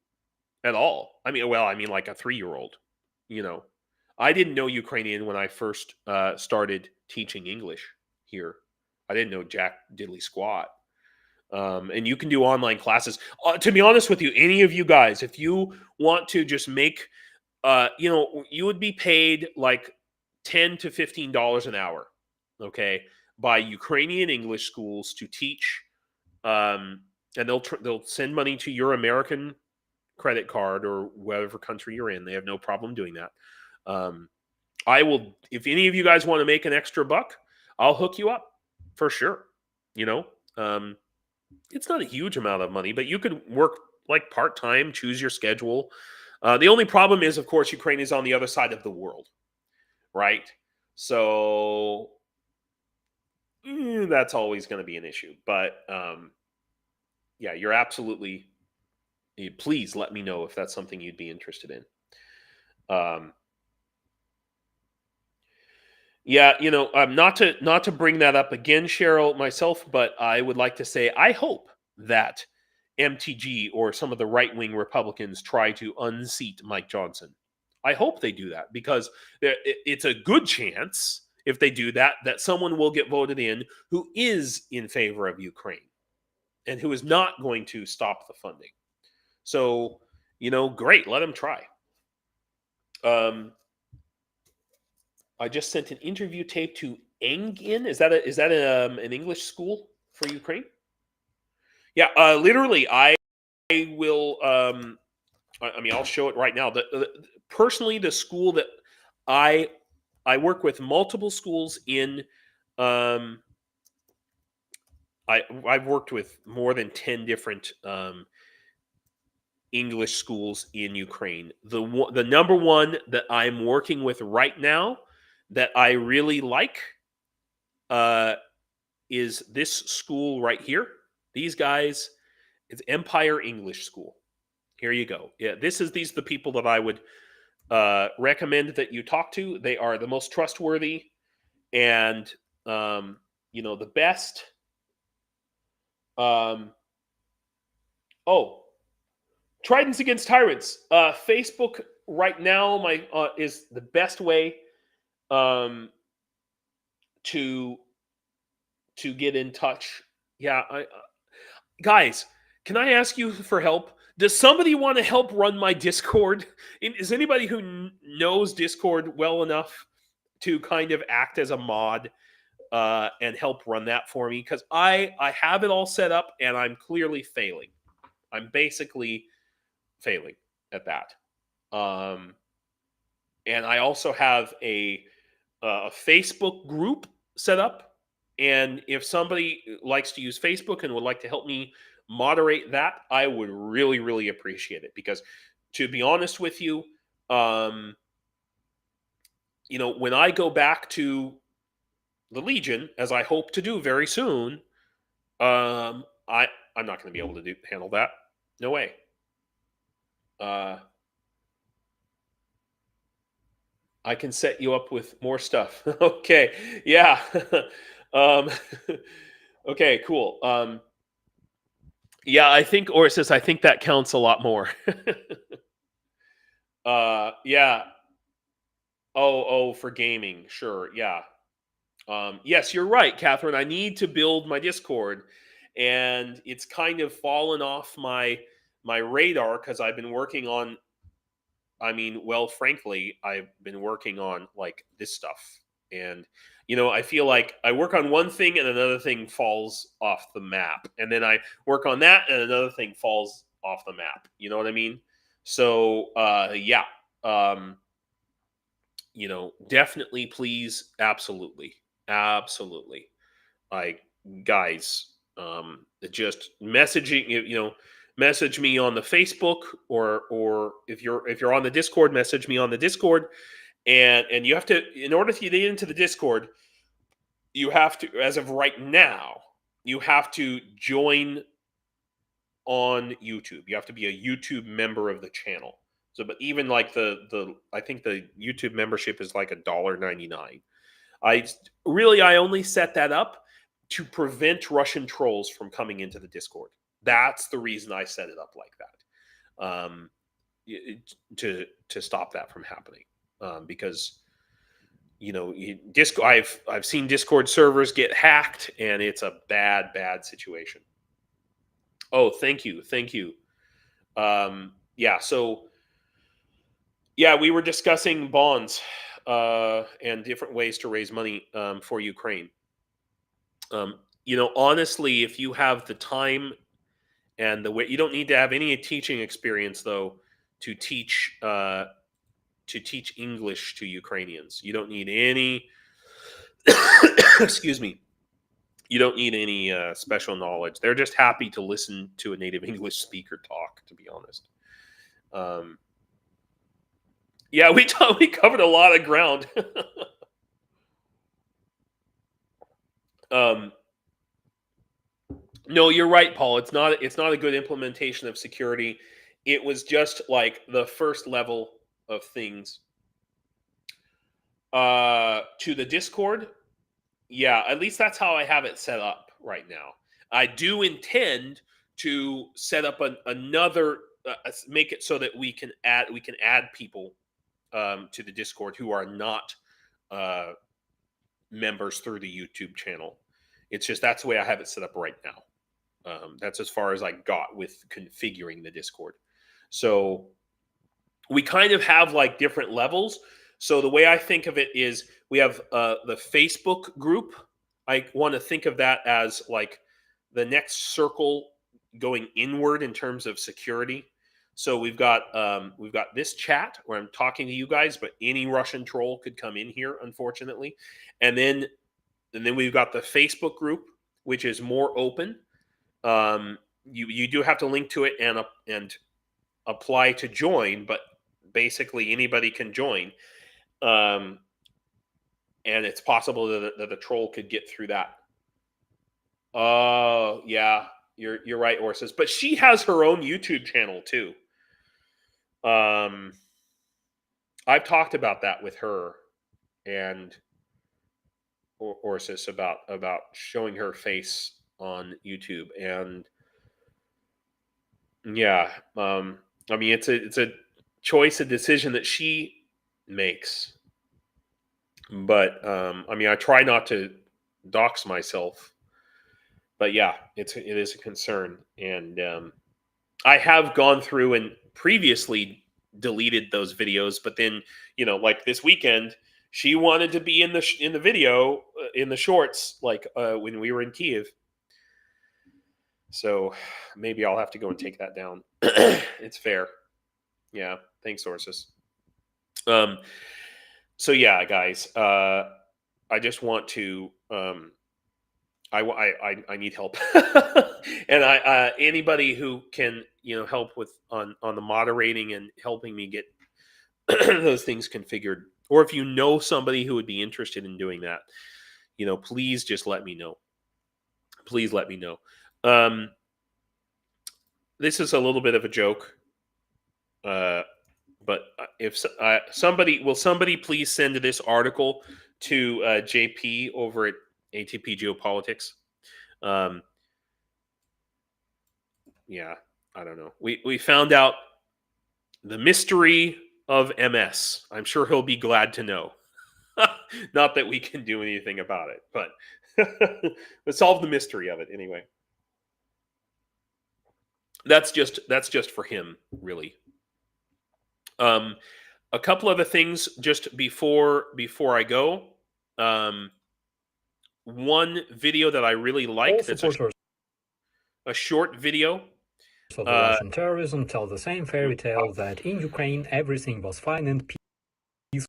at all. I mean, like a 3-year-old. I didn't know Ukrainian when I first started teaching English here. I didn't know jack diddly squat. And you can do online classes. To be honest with you, any of you guys, if you want to just make, you would be paid like $10 to $15 an hour, okay, by Ukrainian English schools to teach, and they'll send money to your American credit card or whatever country you're in. They have no problem doing that. I will, if any of you guys want to make an extra buck, I'll hook you up for sure. It's not a huge amount of money, but you could work like part-time, choose your schedule. The only problem is, of course, Ukraine is on the other side of the world, right? So that's always going to be an issue. But yeah, you're absolutely, please let me know if that's something you'd be interested in. Yeah, not to bring that up again, Cheryl, myself, but I would like to say I hope that MTG or some of the right-wing Republicans try to unseat Mike Johnson. I hope they do that because it's a good chance, if they do that, that someone will get voted in who is in favor of Ukraine and who is not going to stop the funding. So, great, let them try. I just sent an interview tape to Engin. Is that an English school for Ukraine? Yeah, literally, I will. I'll show it right now. Personally, the school that I work with multiple schools in. I've worked with more than 10 different English schools in Ukraine. The number one that I'm working with right now that I really like is this school right here. These guys, it's Empire English School. Here you go. Yeah, these are the people that I would recommend that you talk to. They are the most trustworthy and the best. Tridents Against Tyrants. Facebook right now is the best way to get in touch. Yeah, guys, can I ask you for help? Does somebody want to help run my Discord? Is anybody who knows Discord well enough to kind of act as a mod and help run that for me? Because I have it all set up and I'm clearly failing. I'm basically failing at that. And I also have a Facebook group set up. And if somebody likes to use Facebook and would like to help me moderate that, I would really, really appreciate it. Because to be honest with you, when I go back to the Legion, as I hope to do very soon, I'm not going to be able to handle that. No way. I can set you up with more stuff. Okay. Yeah. Okay, cool. Yeah, I think Orsis, I think that counts a lot more. Yeah. Oh, for gaming. Sure. Yeah. Yes, you're right, Catherine. I need to build my Discord, and it's kind of fallen off my radar because I've been working on. Frankly, I've been working on like this stuff, and I feel like I work on one thing and another thing falls off the map, and then I work on that and another thing falls off the map. You know what I mean? So, yeah. Definitely, please, absolutely. Like, guys, just messaging, message me on the Facebook or if you're on the Discord, message me on the Discord. And you have to, in order to get into the Discord, you have to, as of right now, you have to join on YouTube. You have to be a YouTube member of the channel. So, but even like I think the YouTube membership is like $1.99. I only set that up to prevent Russian trolls from coming into the Discord. That's the reason I set it up like that, to stop that from happening. Because I've seen Discord servers get hacked, and it's a bad situation. Oh, thank you. Thank you. Yeah, so yeah, we were discussing bonds and different ways to raise money for Ukraine. Honestly, if you have the time and the way, you don't need to have any teaching experience though to teach English to Ukrainians. You don't need any, excuse me, you don't need any special knowledge. They're just happy to listen to a native English speaker talk, to be honest. Yeah, we covered a lot of ground. No, you're right, Paul. It's not a good implementation of security. It was just like the first level of things. To the Discord, yeah, at least that's how I have it set up right now. I do intend to set up another, make it so that we can add people to the Discord who are not members through the YouTube channel. It's just that's the way I have it set up right now. That's as far as I got with configuring the Discord. So we kind of have like different levels. So the way I think of it is we have the Facebook group. I want to think of that as like the next circle going inward in terms of security. So we've got this chat where I'm talking to you guys, but any Russian troll could come in here, unfortunately. And then we've got the Facebook group, which is more open. You do have to link to it and apply to join, but basically anybody can join. And it's possible that the troll could get through that. Oh, yeah, you're right, Orsis. But she has her own YouTube channel too. I've talked about that with her and Orsis about showing her face on YouTube, and yeah, I mean it's a choice, a decision that she makes. But I mean, I try not to dox myself. But yeah, it is a concern, and I have gone through and previously deleted those videos. But then, like this weekend, she wanted to be in the video in the shorts, like when we were in Kiev. So maybe I'll have to go and take that down. It's fair. Yeah. Thanks, sources. So yeah, guys, I just want to, I need help, and anybody who can, help with on the moderating and helping me get those things configured, or if you know somebody who would be interested in doing that, please just let me know. Please let me know. This is a little bit of a joke. But if somebody please send this article to JP over at ATP Geopolitics? Yeah, I don't know. We found out the mystery of MS. I'm sure he'll be glad to know. Not that we can do anything about it, but let's solve the mystery of it anyway. That's just for him, really. A couple other things just before I go. One video that I really like. That's a short video. So the Russian terrorism tell the same fairy tale that in Ukraine everything was fine and peace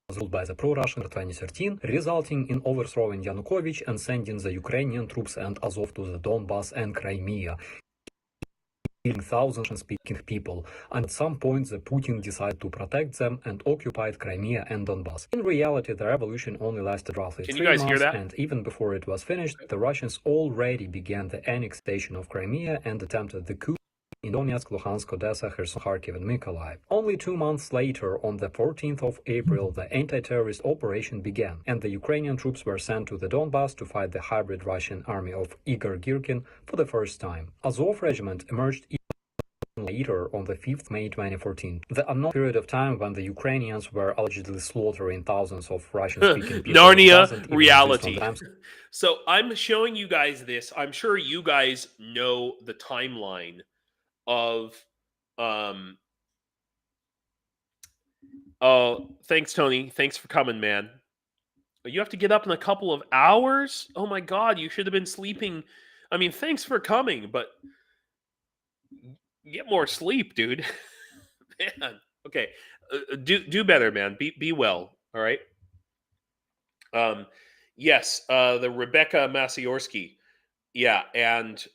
was ruled by the pro-Russian 2013, resulting in overthrowing Yanukovych and sending the Ukrainian troops and Azov to the Donbass and Crimea, killing thousands of speaking people. And at some point, the Putin decided to protect them and occupied Crimea and Donbass. In reality, the revolution only lasted roughly 3 months, and even before it was finished, the Russians already began the annexation of Crimea and attempted the coup in Donetsk, Luhansk, Odessa, Kherson, Kharkiv, and Mykolaiv. Only 2 months later, on the 14th of April, the anti-terrorist operation began, and the Ukrainian troops were sent to the Donbass to fight the hybrid Russian army of Igor Girkin for the first time. Azov regiment emerged later, on the 5th May 2014, the unknown period of time when the Ukrainians were allegedly slaughtering thousands of Russian-speaking people Narnia doesn't even reality. exist on the So I'm showing you guys this. I'm sure you guys know the timeline of oh, thanks Tony. Thanks for coming, man. You have to get up in a couple of hours? Oh my god, you should have been sleeping. I mean, thanks for coming, but get more sleep, dude. Man. Okay. Do better, man. Be well, all right? Yes, the Rebecca Masiorsky. Yeah, and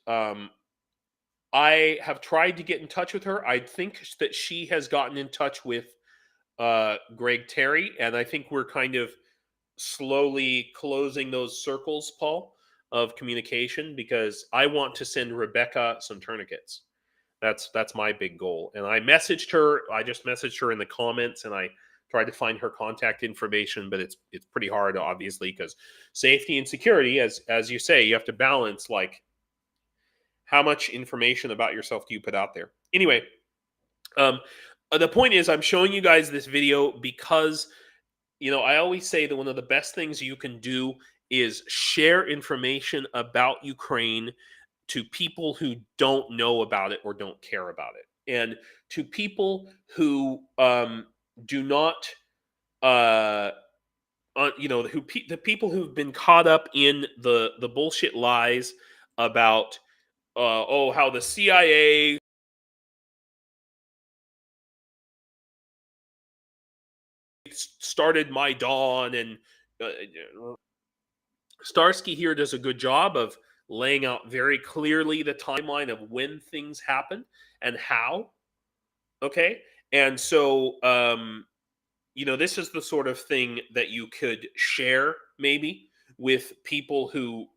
I have tried to get in touch with her. I think that she has gotten in touch with Greg Terry, and I think we're kind of slowly closing those circles, Paul, of communication because I want to send Rebecca some tourniquets. That's my big goal. And I messaged her. I just messaged her in the comments, and I tried to find her contact information, but it's pretty hard, obviously, because safety and security, as you say, you have to balance like how much information about yourself do you put out there. Anyway, the point is, I'm showing you guys this video because I always say that one of the best things you can do is share information about Ukraine to people who don't know about it or don't care about it, and to people who do not, the people who've been caught up in the bullshit lies about how the CIA started Maidan and Starsky here does a good job of laying out very clearly the timeline of when things happen and how. Okay. And so, this is the sort of thing that you could share maybe with people who,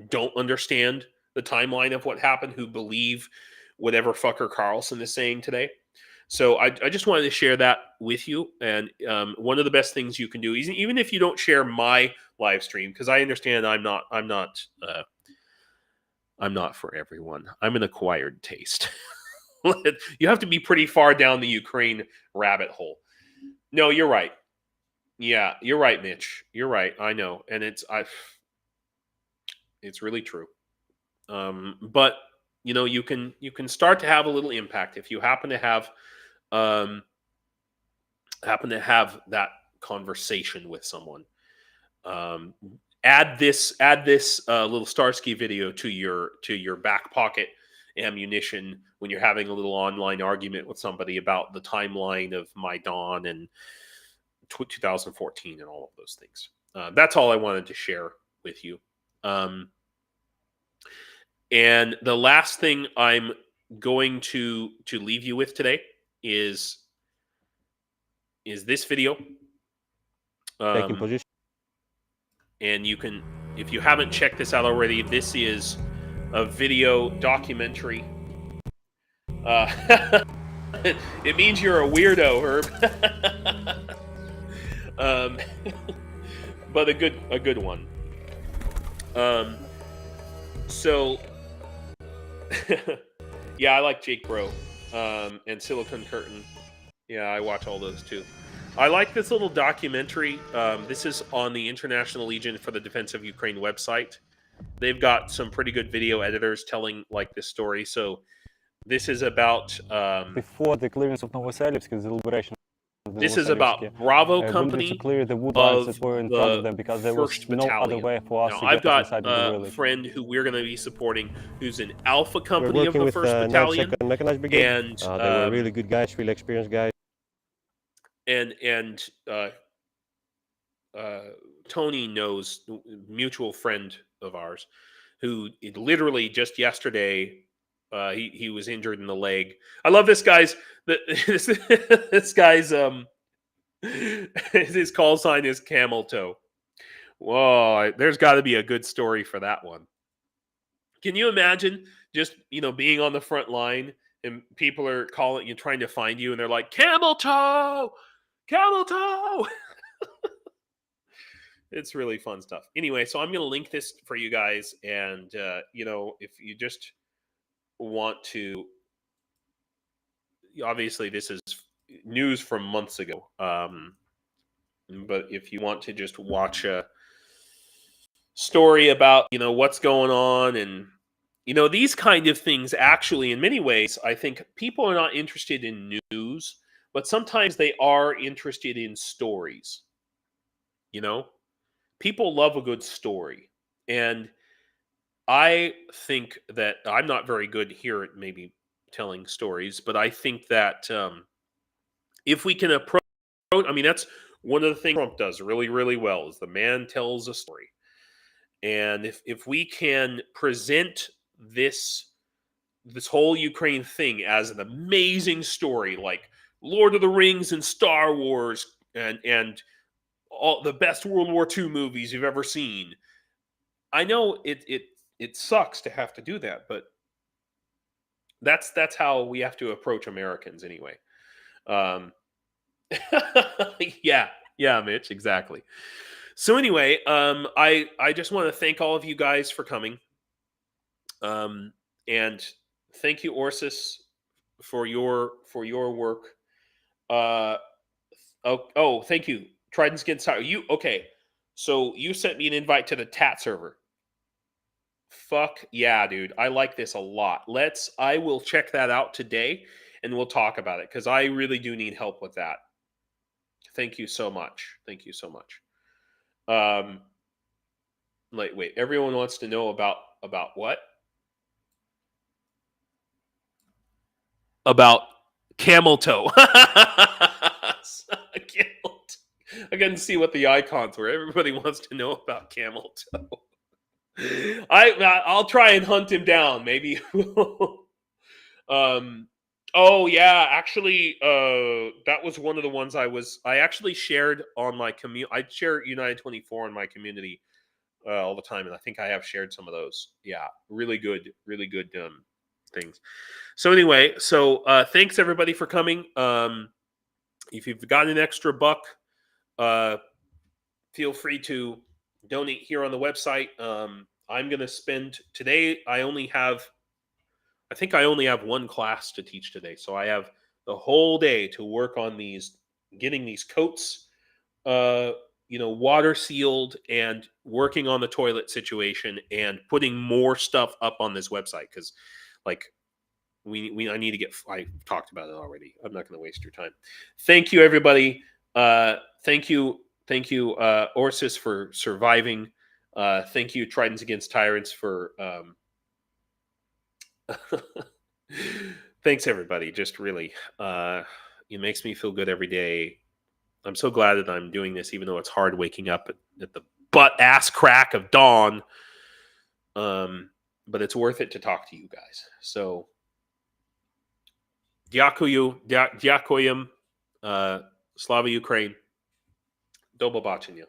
don't understand the timeline of what happened, who believe whatever fucker Carlson is saying today. So I just wanted to share that with you. And one of the best things you can do, even if you don't share my live stream, because I understand I'm not for everyone. I'm an acquired taste. You have to be pretty far down the Ukraine rabbit hole. No, you're right. Yeah, you're right, Mitch. You're right. I know, and it's really true. But you can start to have a little impact if you happen to have that conversation with someone. Add this little Starsky video to your back pocket ammunition when you're having a little online argument with somebody about the timeline of Maidan and 2014 and all of those things. That's all I wanted to share with you. And the last thing I'm going to leave you with today is this video. Taking position. And you can, if you haven't checked this out already, this is a video documentary. It means you're a weirdo, Herb. But a good one. So yeah, I like Jake Broe and Silicon Curtain. Yeah, I watch all those too. I like this little documentary. This is on the International Legion for the Defense of Ukraine website. They've got some pretty good video editors telling like this story. So this is about Before the clearance of Novoselivsk, the liberation of this is about Bravo we Company needed to clear the wood lines of that were in front of the them because there was 1st no other Battalion. way for us Now, to I've get inside got of the a village. friend who we're going to be supporting who's an Alpha We're Company of working the with 1st Battalion. 2nd Mechanized Brigade. And they were really good guys, really experienced guys. And Tony knows, mutual friend of ours, who literally just yesterday he was injured in the leg. I love this guy's this guy's his call sign is Camel Toe. Whoa, there's got to be a good story for that one. Can you imagine just being on the front line and people are calling you, trying to find you, and they're like, Camel Toe, Camel Toe. It's really fun stuff. Anyway, so I'm going to link this for you guys. And, if you just want to obviously this is news from months ago. But if you want to just watch a story about, what's going on, and these kind of things, actually, in many ways, I think people are not interested in news, but sometimes they are interested in stories. People love a good story. And I think that I'm not very good here at maybe telling stories, but I think that if we can approach, I mean, that's one of the things Trump does really, really well, is the man tells a story. And if we can present this whole Ukraine thing as an amazing story, like Lord of the Rings and Star Wars, and all the best World War II movies you've ever seen. I know it sucks to have to do that, but that's how we have to approach Americans anyway. Yeah, Mitch, exactly. So anyway, I just want to thank all of you guys for coming. And thank you, Orsis, for your work. Thank you, Trident's Against Tire. Okay? So you sent me an invite to the TAT server. Fuck yeah, dude! I like this a lot. I will check that out today, and we'll talk about it, because I really do need help with that. Thank you so much. Thank you so much. Wait. Everyone wants to know about what? About camel toe. I couldn't see what the icons were. Everybody wants to know about camel toe. I'll try and hunt him down. Maybe. Oh yeah, actually, that was one of the ones I actually shared on my community. I share United 24 on my community all the time, and I think I have shared some of those. Yeah, really good things. So anyway, thanks everybody for coming. If you've got an extra buck, feel free to donate here on the website. I'm going to spend today. I think I only have one class to teach today, so I have the whole day to work on getting these coats, water sealed, and working on the toilet situation, and putting more stuff up on this website, because, like, I need to get. I talked about it already. I'm not going to waste your time. Thank you, everybody. Thank you, Orsis, for surviving. Thank you, Tridents Against Tyrants, for. Thanks, everybody. Just really, it makes me feel good every day. I'm so glad that I'm doing this, even though it's hard waking up at the butt ass crack of dawn. But it's worth it to talk to you guys. So. Дякуем. Slava Ukraine. До побачення.